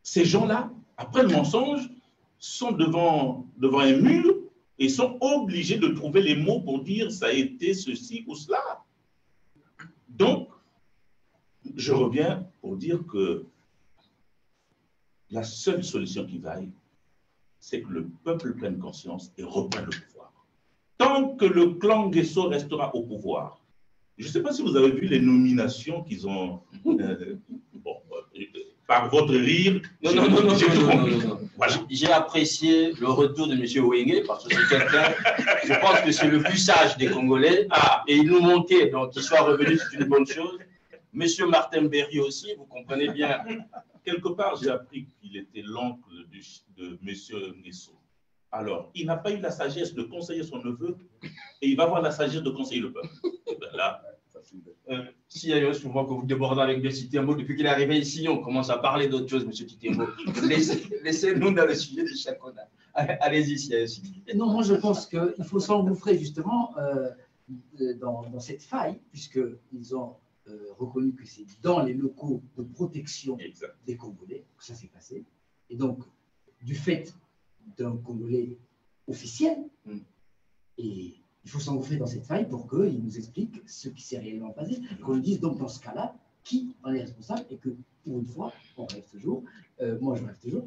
S11: ces gens-là, après le mensonge, sont devant un mur et sont obligés de trouver les mots pour dire ça a été ceci ou cela. Donc, je reviens pour dire que la seule solution qui vaille, c'est que le peuple prenne conscience et reprenne le pouvoir. Tant que le clan Nguesso restera au pouvoir, je ne sais pas si vous avez vu les nominations qu'ils ont, par votre rire.
S1: Non. Voilà. J'ai apprécié le retour de M. Wenge parce que c'est quelqu'un, je pense que c'est le plus sage des Congolais et il nous manquait, donc qu'il soit revenu, c'est une bonne chose. M. Martin Berry aussi, vous comprenez bien.
S11: Quelque part, j'ai appris qu'il était l'oncle de M. Nguesso. Alors, il n'a pas eu la sagesse de conseiller son neveu et il va avoir la sagesse de conseiller le peuple. Là,
S1: s'il y a souvent que vous débordez avec M. Titembo, depuis qu'il est arrivé ici, on commence à parler d'autre chose, M. Titembo. Laissez-nous dans le sujet de Chakona. Allez-y, s'il y a
S10: Non, moi je pense qu'il faut s'engouffrer justement dans cette faille, puisqu'ils ont reconnu que c'est dans les locaux de protection des Congolais que ça s'est passé. Et donc, du fait d'un Congolais officiel, et il faut s'engouffrer dans cette faille pour qu'il nous explique ce qui s'est réellement passé, qu'on nous dise donc dans ce cas-là, qui en est responsable et que pour une fois, on rêve toujours, moi je rêve toujours,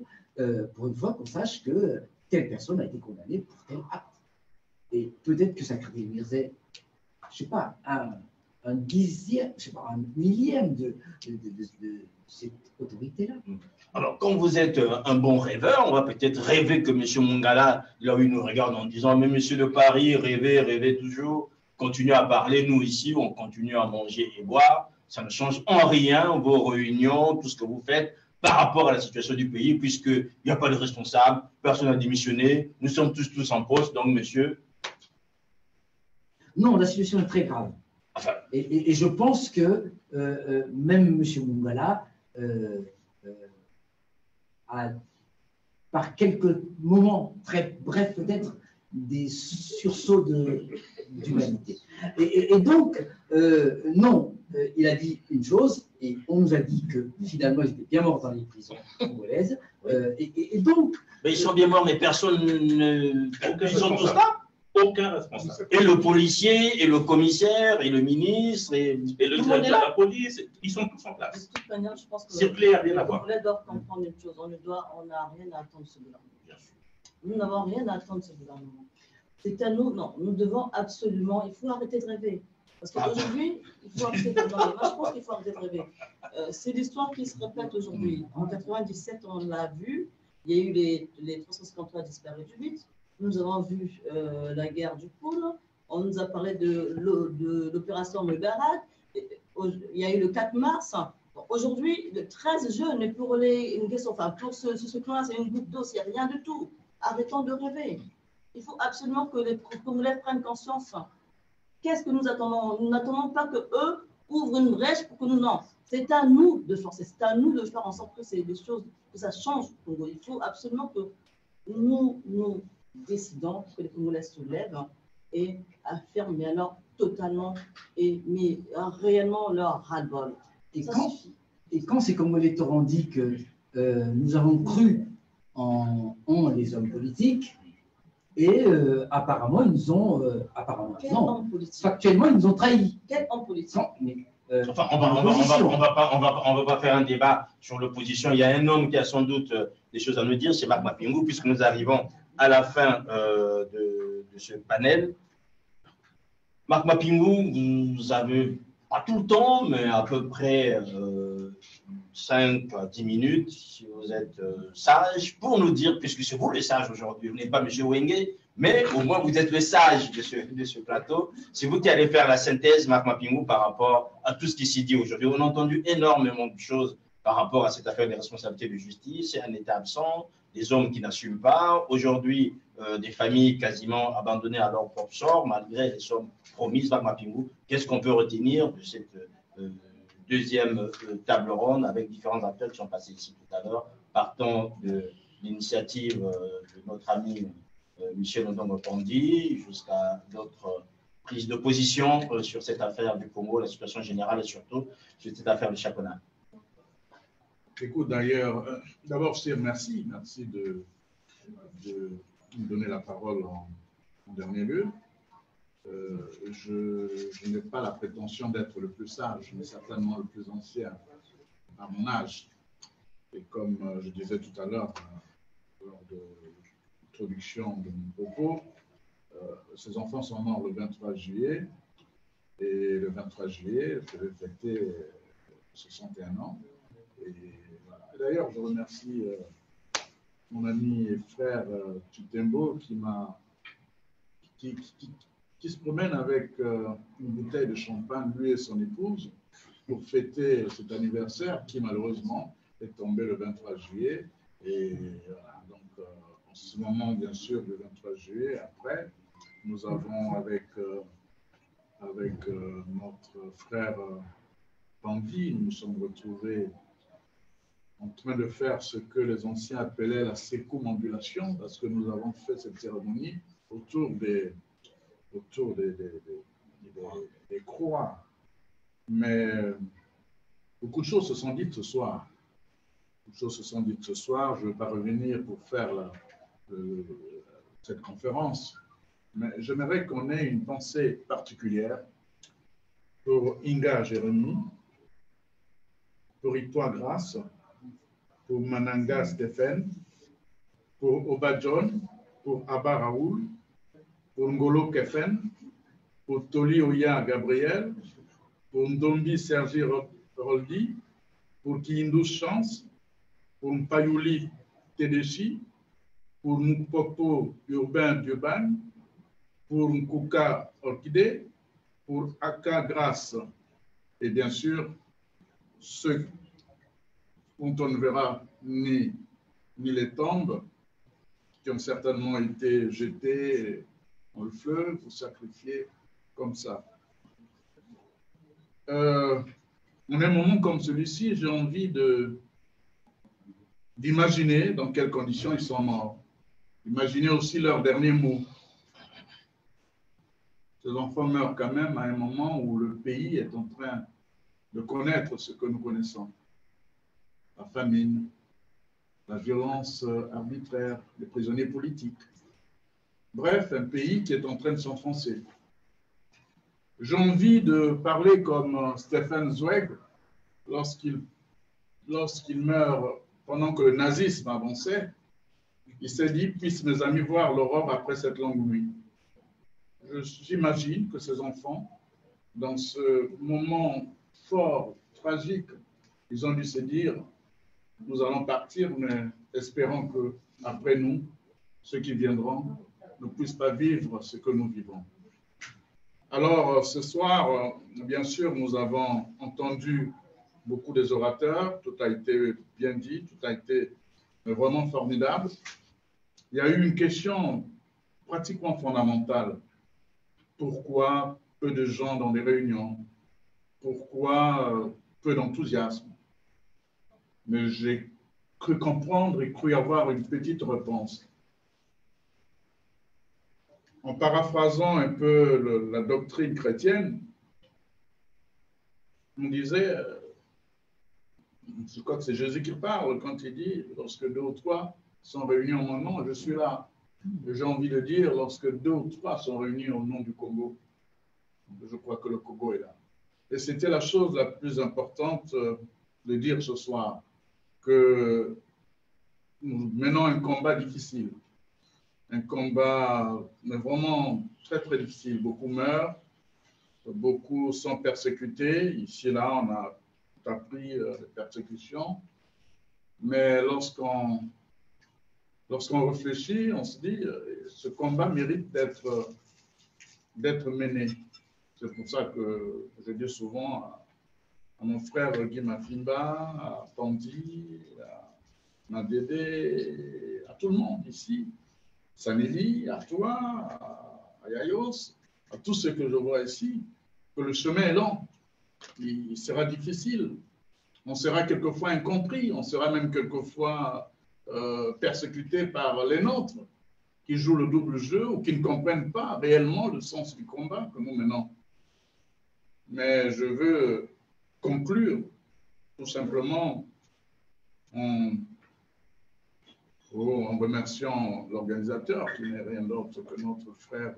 S10: pour une fois qu'on sache que telle personne a été condamnée pour tel acte. Et peut-être que ça crédibiliserait, je ne sais pas, un dixième, je sais pas, un millième de cette autorité-là.
S1: Alors, quand vous êtes un bon rêveur, on va peut-être rêver que M. Mongala, là où il nous regarde en disant, mais monsieur de Paris, rêvez toujours, continuez à parler, nous ici, on continue à manger et boire, ça ne change en rien vos réunions, tout ce que vous faites par rapport à la situation du pays, puisqu'il n'y a pas de responsable, personne n'a démissionné, nous sommes tous en poste, donc monsieur.
S10: Non, la situation est très grave.
S1: Enfin,
S10: et je pense que même M. Mongala a, par quelques moments, très brefs peut-être, des sursauts d'humanité. Et donc, non, il a dit une chose, et on nous a dit que finalement, il était bien mort dans les prisons congolaises. Et donc...
S1: Mais ils sont bien morts, mais personne ne... Ils sont tous là.
S11: Aucun responsable.
S1: Et le policier, et le commissaire, et le ministre, et
S11: le directeur de la police, ils sont tous en place.
S9: De toute manière, je pense que
S11: c'est clair, rien à voir.
S9: On doit comprendre une chose, on n'a rien à attendre de ce gouvernement. Nous n'avons rien à attendre de ce gouvernement. C'est à nous, non, nous devons absolument, il faut arrêter de rêver. Parce qu'aujourd'hui, il faut arrêter de rêver. Moi, je pense qu'il faut arrêter de rêver. C'est l'histoire qui se répète aujourd'hui. En 97, on l'a vu, il y a eu les 353 disparus du 8. Nous avons vu la guerre du Poul, on nous a parlé de l'opération Mubarak, il y a eu le 4 mars. Aujourd'hui, 13 jeunes, et pour pour ce clan-là, c'est une goutte d'eau, c'est rien du tout. Arrêtons de rêver. Il faut absolument que les Congolais prennent conscience. Qu'est-ce que nous attendons? Nous n'attendons pas qu'eux ouvrent une brèche pour que nous, non. C'est à nous de forcer, c'est à nous de faire en sorte que c'est des choses, que ça change au Congo. Il faut absolument que nous décidons que les Congolais se lèvent et affirment, mais alors totalement et mais réellement leur ras-le-bol.
S10: Et quand ces Congolais t'auront dit que nous avons cru en les hommes politiques, et apparemment, ils nous ont. Factuellement, ils nous ont trahis.
S9: Quel homme politique?
S1: Enfin, on va pas faire un débat sur l'opposition. Il y a un homme qui a sans doute des choses à nous dire, c'est Marc Mapingou, puisque nous arrivons à la fin de ce panel. Marc Mapingou, vous avez pas tout le temps, mais à peu près 5 à 10 minutes, si vous êtes sage, pour nous dire, puisque c'est vous le sage aujourd'hui, vous n'êtes pas M. Wenge, mais au moins vous êtes le sage de ce plateau. C'est vous qui allez faire la synthèse, Marc Mapingou, par rapport à tout ce qui s'est dit aujourd'hui. On a entendu énormément de choses par rapport à cette affaire des responsabilités de justice, c'est un État absent, des hommes qui n'assument pas, aujourd'hui des familles quasiment abandonnées à leur propre sort, malgré les sommes promises. Marc Mapingou, qu'est-ce qu'on peut retenir de cette deuxième table ronde avec différents acteurs qui sont passés ici tout à l'heure, partant de l'initiative de notre ami Michel Ndongo-Pandi jusqu'à d'autres prises de position sur cette affaire du Congo, la situation générale et surtout sur cette affaire de Chakona.
S12: Écoute, d'ailleurs, d'abord, je te remercie. Merci de me donner la parole en dernier lieu. Je n'ai pas la prétention d'être le plus sage, mais certainement le plus ancien à mon âge. Et comme je disais tout à l'heure, lors de l'introduction de mon propos, ces enfants sont morts le 23 juillet, et le 23 juillet, je vais fêter 61 ans. Et voilà. D'ailleurs, je remercie mon ami et frère Tutembo qui se promène avec une bouteille de champagne, lui et son épouse, pour fêter cet anniversaire qui, malheureusement, est tombé le 23 juillet. Et voilà, donc, en ce moment, bien sûr, le 23 juillet, après, nous avons, avec notre frère Pandi, nous nous sommes retrouvés en train de faire ce que les anciens appelaient la circumambulation, parce que nous avons fait cette cérémonie autour des croix. Mais beaucoup de choses se sont dites ce soir. Je ne vais pas revenir pour faire cette conférence, mais j'aimerais qu'on ait une pensée particulière pour Inga Jérémy, pour Itoa Grace, pour Mananga Stéphane, pour Oba John, pour Abba Raoul, pour Ngolo Kefen, pour Toli Oya Gabriel, pour Ndombi Sergi Roldi, pour Kiindou Chance, pour Mpayouli Tedeshi, pour Mpopo Urbain Dioban, pour Nkuka Orchidée, pour Aka Grace, et bien sûr, ceux dont on ne verra ni les tombes, qui ont certainement été jetés dans le fleuve ou sacrifiés comme ça. En un moment comme celui-ci, j'ai envie d'imaginer dans quelles conditions ils sont morts. Imaginez aussi leurs derniers mots. Ces enfants meurent quand même à un moment où le pays est en train de connaître ce que nous connaissons. La famine, la violence arbitraire, les prisonniers politiques. Bref, un pays qui est en train de s'enfoncer. J'ai envie de parler comme Stefan Zweig lorsqu'il meurt pendant que le nazisme avançait. Il s'est dit, puissent mes amis voir l'aurore après cette longue nuit. J'imagine que ces enfants, dans ce moment fort, tragique, ils ont dû se dire, nous allons partir, mais espérons qu'après nous, ceux qui viendront ne puissent pas vivre ce que nous vivons. Alors, ce soir, bien sûr, nous avons entendu beaucoup des orateurs, tout a été bien dit, tout a été vraiment formidable. Il y a eu une question pratiquement fondamentale. Pourquoi peu de gens dans les réunions? Pourquoi peu d'enthousiasme? Mais j'ai cru comprendre et cru avoir une petite réponse. En paraphrasant un peu la doctrine chrétienne, on disait, je crois que c'est Jésus qui parle quand il dit, lorsque 2 ou 3 sont réunis en mon nom, je suis là. J'ai envie de dire, lorsque 2 ou 3 sont réunis au nom du Congo, je crois que le Congo est là. Et c'était la chose la plus importante de dire ce soir, que nous menons un combat difficile. Un combat mais vraiment très, très difficile. Beaucoup meurent, beaucoup sont persécutés. Ici et là, on a appris les persécutions. Mais lorsqu'on réfléchit, on se dit ce combat mérite d'être mené. C'est pour ça que je dis souvent à mon frère Guy Mafimba, à Pandi, à Nadédé, à tout le monde ici, Saneli, à toi, à Yayos, à tous ceux que je vois ici, que le chemin est long, il sera difficile, on sera quelquefois incompris, on sera même quelquefois persécuté par les nôtres, qui jouent le double jeu ou qui ne comprennent pas réellement le sens du combat que nous menons. Mais je veux conclure tout simplement en remerciant l'organisateur, qui n'est rien d'autre que notre frère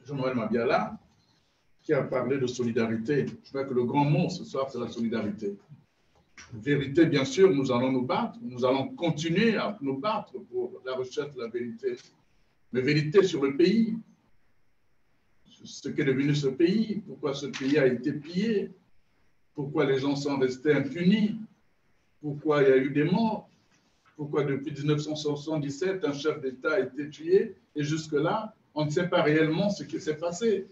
S12: Jean-Noël Mabiala, qui a parlé de solidarité. Je crois que le grand mot ce soir, c'est la solidarité. Vérité, bien sûr, nous allons nous battre, nous allons continuer à nous battre pour la recherche de la vérité. Mais vérité sur le pays, ce qu'est devenu ce pays, pourquoi ce pays a été pillé, pourquoi les gens sont restés impunis, pourquoi il y a eu des morts, pourquoi depuis 1977, un chef d'État a été tué, et jusque-là, on ne sait pas réellement ce qui s'est passé.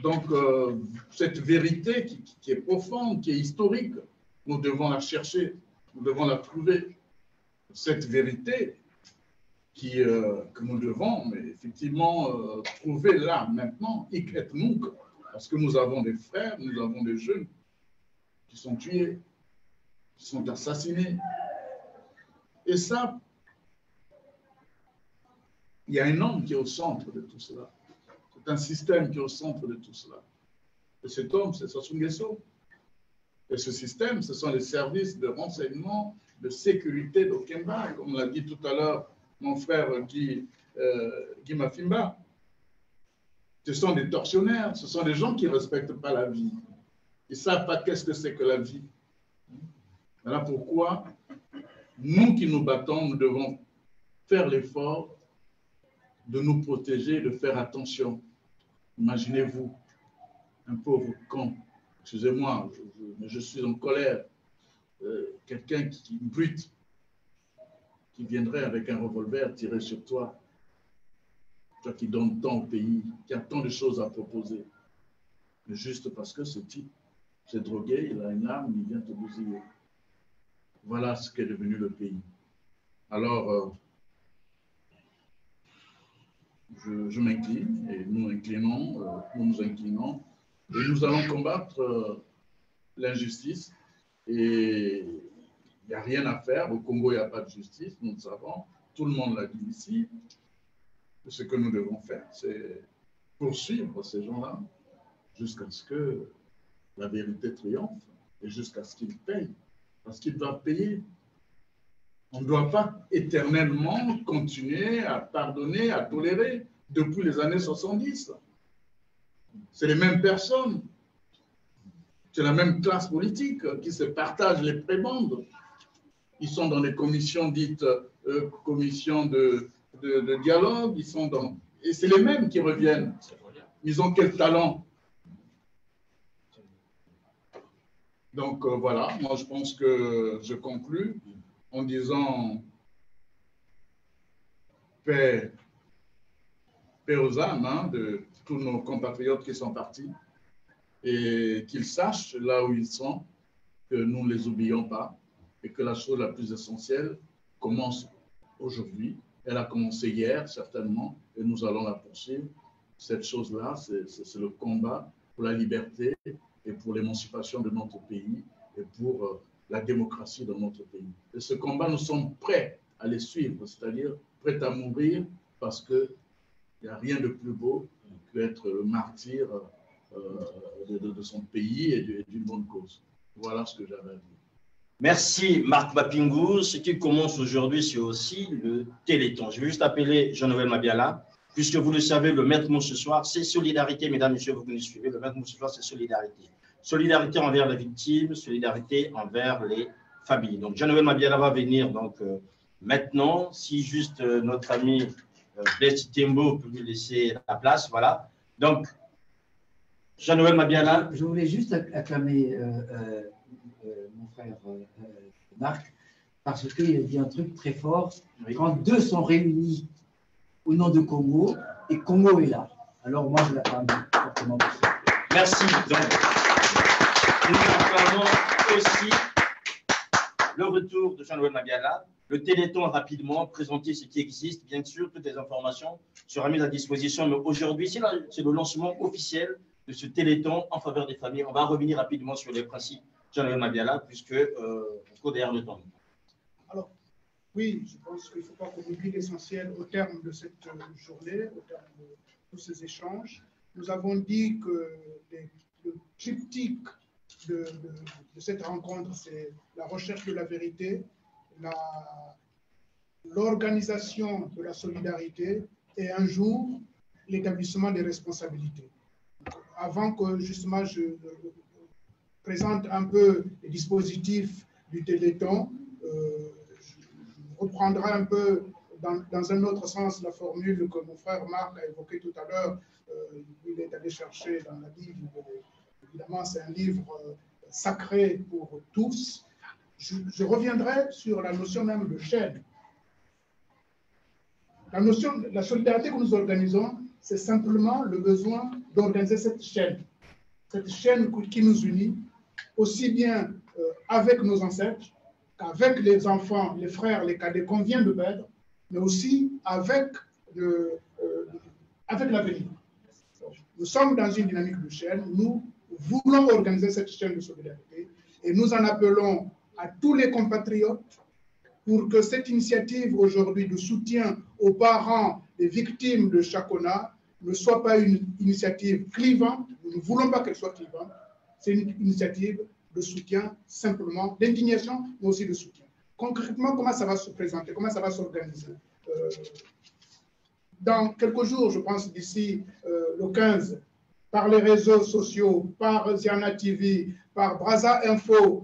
S12: Donc, cette vérité qui est profonde, qui est historique, nous devons la chercher, nous devons la trouver. Cette vérité que nous devons, mais effectivement, trouver là, maintenant, parce que nous avons des frères, nous avons des jeunes qui sont tués, qui sont assassinés. Et ça, il y a un homme qui est au centre de tout cela. C'est un système qui est au centre de tout cela. Et cet homme, c'est Sassou Nguesso. Et ce système, ce sont les services de renseignement de sécurité d'Okemba, comme l'a dit tout à l'heure mon frère Guy Mafimba. Ce sont des tortionnaires, ce sont des gens qui ne respectent pas la vie. Ils ne savent pas qu'est-ce que c'est que la vie. Voilà pourquoi nous qui nous battons, nous devons faire l'effort de nous protéger, de faire attention. Imaginez-vous, un pauvre con, excusez-moi, mais je suis en colère, quelqu'un qui brute, qui viendrait avec un revolver tirer sur toi, toi qui donnes tant au pays, qui a tant de choses à proposer, mais juste parce que ce type s'est drogué, il a une arme, il vient te bousiller. Voilà ce qu'est devenu le pays. Alors, je m'incline et nous nous inclinons et nous allons combattre l'injustice. Et il n'y a rien à faire. Au Congo, il n'y a pas de justice, nous le savons. Tout le monde l'a dit ici. Ce que nous devons faire, c'est poursuivre ces gens-là jusqu'à ce que la vérité triomphe et jusqu'à ce qu'ils payent. Parce qu'ils doivent payer. On ne doit pas éternellement continuer à pardonner, à tolérer depuis les années 70. C'est les mêmes personnes. C'est la même classe politique qui se partage les prébendes. Ils sont dans les commissions dites commissions de dialogue. Ils sont dans... Et c'est les mêmes qui reviennent. Ils ont quel talent? Donc voilà, moi je pense que je conclus en disant paix aux âmes de tous nos compatriotes qui sont partis et qu'ils sachent là où ils sont, que nous ne les oublions pas et que la chose la plus essentielle commence aujourd'hui. Elle a commencé hier certainement et nous allons la poursuivre. Cette chose-là, c'est le combat pour la liberté et pour l'émancipation de notre pays et pour la démocratie dans notre pays. Et ce combat, nous sommes prêts à les suivre, c'est-à-dire prêts à mourir parce qu'il n'y a rien de plus beau qu'être le martyr de son pays et d'une bonne cause. Voilà ce que j'avais à dire.
S1: Merci Marc Mapingou. Ce qui commence aujourd'hui, c'est aussi le Téléthon. Je vais juste appeler Jean-Noël Mabiala. Puisque vous le savez, le maître mot ce soir, c'est solidarité, mesdames, messieurs, vous qui nous suivez. Le maître mot ce soir, c'est solidarité. Solidarité envers les victimes, solidarité envers les familles. Donc, Jean-Noël Mabiala va venir donc, maintenant. Si juste notre ami Blaise Tembo peut lui laisser la place, voilà. Donc, Jean-Noël Mabiala.
S10: Je voulais juste acclamer mon frère Marc, parce qu'il a dit un truc très fort. Oui. Quand deux sont réunis au nom de Congo, et Congo est là. Alors moi, je l'acclame fortement.
S1: Merci. Donc, nous acclamons aussi le retour de Jean-Noël Mabiala. Le Téléthon, rapidement, présenter ce qui existe. Bien sûr, toutes les informations seront mises à disposition. Mais aujourd'hui, c'est le lancement officiel de ce Téléthon en faveur des familles. On va revenir rapidement sur les principes Jean-Noël Mabiala, puisque on court derrière le temps.
S7: Alors, oui, je pense qu'il ne faut pas qu'on oublie l'essentiel au terme de cette journée, au terme de tous ces échanges. Nous avons dit que le triptyque de cette rencontre, c'est la recherche de la vérité, l'organisation de la solidarité et un jour, l'établissement des responsabilités. Avant que justement je présente un peu les dispositifs du Téléthon, reprendra un peu dans un autre sens la formule que mon frère Marc a évoquée tout à l'heure. Il est allé chercher dans la Bible. Évidemment, c'est un livre sacré pour tous. Je reviendrai sur la notion même de chaîne. La solidarité que nous organisons, c'est simplement le besoin d'organiser cette chaîne qui nous unit, aussi bien avec nos ancêtres, avec les enfants, les frères, les cadets qu'on vient de perdre, mais aussi avec l'avenir. Nous sommes dans une dynamique de chaîne. Nous voulons organiser cette chaîne de solidarité et nous en appelons à tous les compatriotes pour que cette initiative aujourd'hui de soutien aux parents des victimes de Chakona ne soit pas une initiative clivante. Nous ne voulons pas qu'elle soit clivante. C'est une initiative de soutien simplement, d'indignation, mais aussi de soutien. concrètement, comment ça va se présenter, comment ça va s'organiser? Dans quelques jours, je pense d'ici le 15, par les réseaux sociaux, par Ziana TV, par Brazza Info,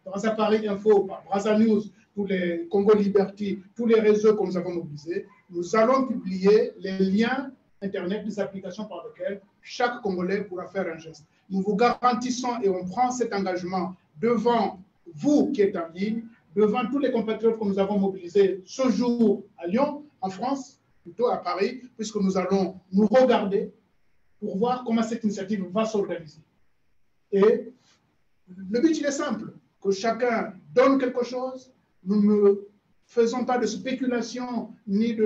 S7: Brazza Paris Info, par Brazza News, tous les Congo Liberty, tous les réseaux que nous avons mobilisés, nous allons publier les liens Internet des applications par lesquelles chaque Congolais pourra faire un geste. Nous vous garantissons et on prend cet engagement devant vous qui êtes en ligne, devant tous les compatriotes que nous avons mobilisés ce jour à Lyon, en France, plutôt à Paris, puisque nous allons nous regarder pour voir comment cette initiative va s'organiser. Et le but, il est simple, que chacun donne quelque chose. Nous ne faisons pas de spéculation ni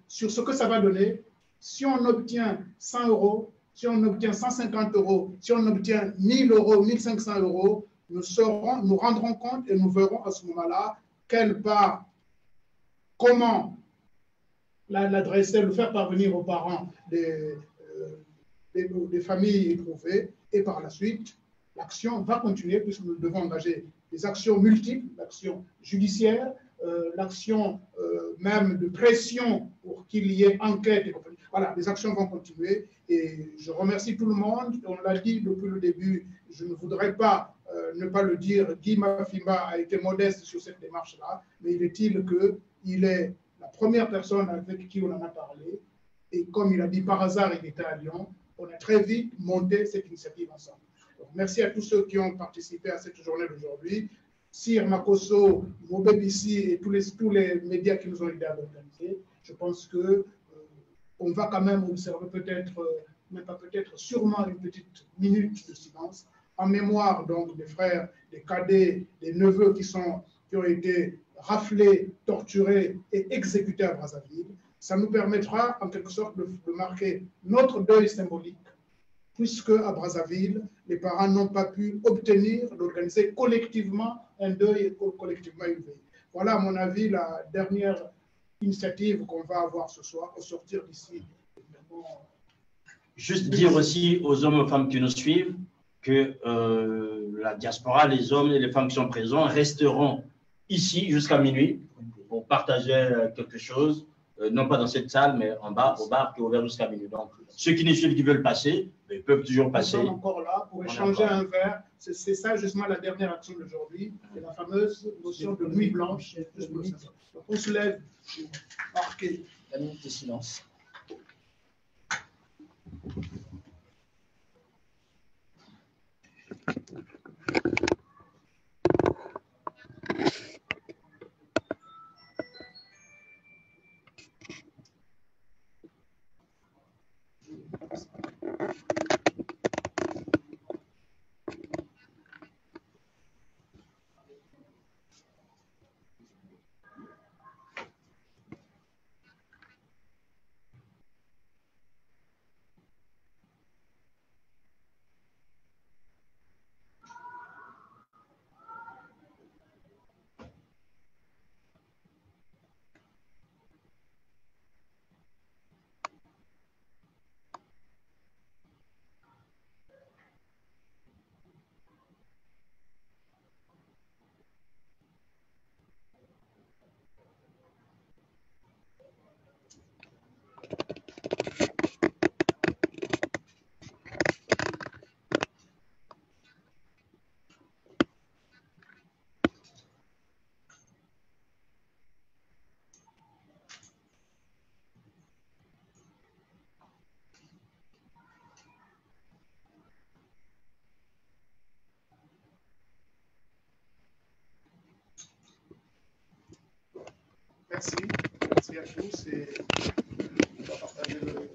S7: sur ce que ça va donner. Si on obtient 100 €, si on obtient 150 €, si on obtient 1000 €, 1500 €, nous rendrons compte et nous verrons à ce moment-là quelle part, comment l'adresser, le faire parvenir aux parents des familles éprouvées. Et par la suite, l'action va continuer puisque nous devons engager des actions multiples, l'action judiciaire, l'action même de pression pour qu'il y ait enquête et compagnie. Voilà, les actions vont continuer et je remercie tout le monde. On l'a dit depuis le début, je ne voudrais pas ne pas le dire. Guy Mafimba a été modeste sur cette démarche-là, mais il est-il qu'il est la première personne avec qui on en a parlé et comme il a dit par hasard, il était à Lyon, on a très vite monté cette initiative ensemble. Donc, merci à tous ceux qui ont participé à cette journée d'aujourd'hui. Sir Makosso, Mobebisi et tous les médias qui nous ont aidés à l'organiser. Je pense que on va quand même observer peut-être, mais pas peut-être, sûrement une petite minute de silence en mémoire donc des frères, des cadets, des neveux qui ont été raflés, torturés et exécutés à Brazzaville. Ça nous permettra en quelque sorte de marquer notre deuil symbolique, puisque à Brazzaville, les parents n'ont pas pu obtenir d'organiser collectivement un deuil collectivement élevé. Voilà, à mon avis, la dernière initiative qu'on va avoir ce soir au sortir d'ici.
S1: Juste dire aussi aux hommes et aux femmes qui nous suivent que la diaspora, les hommes et les femmes qui sont présents resteront ici jusqu'à minuit pour partager quelque chose, non pas dans cette salle, mais en bas, au bar qui est ouvert jusqu'à minuit. Donc, ceux qui nous suivent, qui veulent passer, ils peuvent toujours passer.
S7: Nous sommes encore là pour échanger un verre. C'est ça justement la dernière action d'aujourd'hui, c'est la fameuse notion de nuit blanche. Donc, on se lève pour marquer
S10: la minute de silence.
S7: Merci. Merci à tous et on va partager le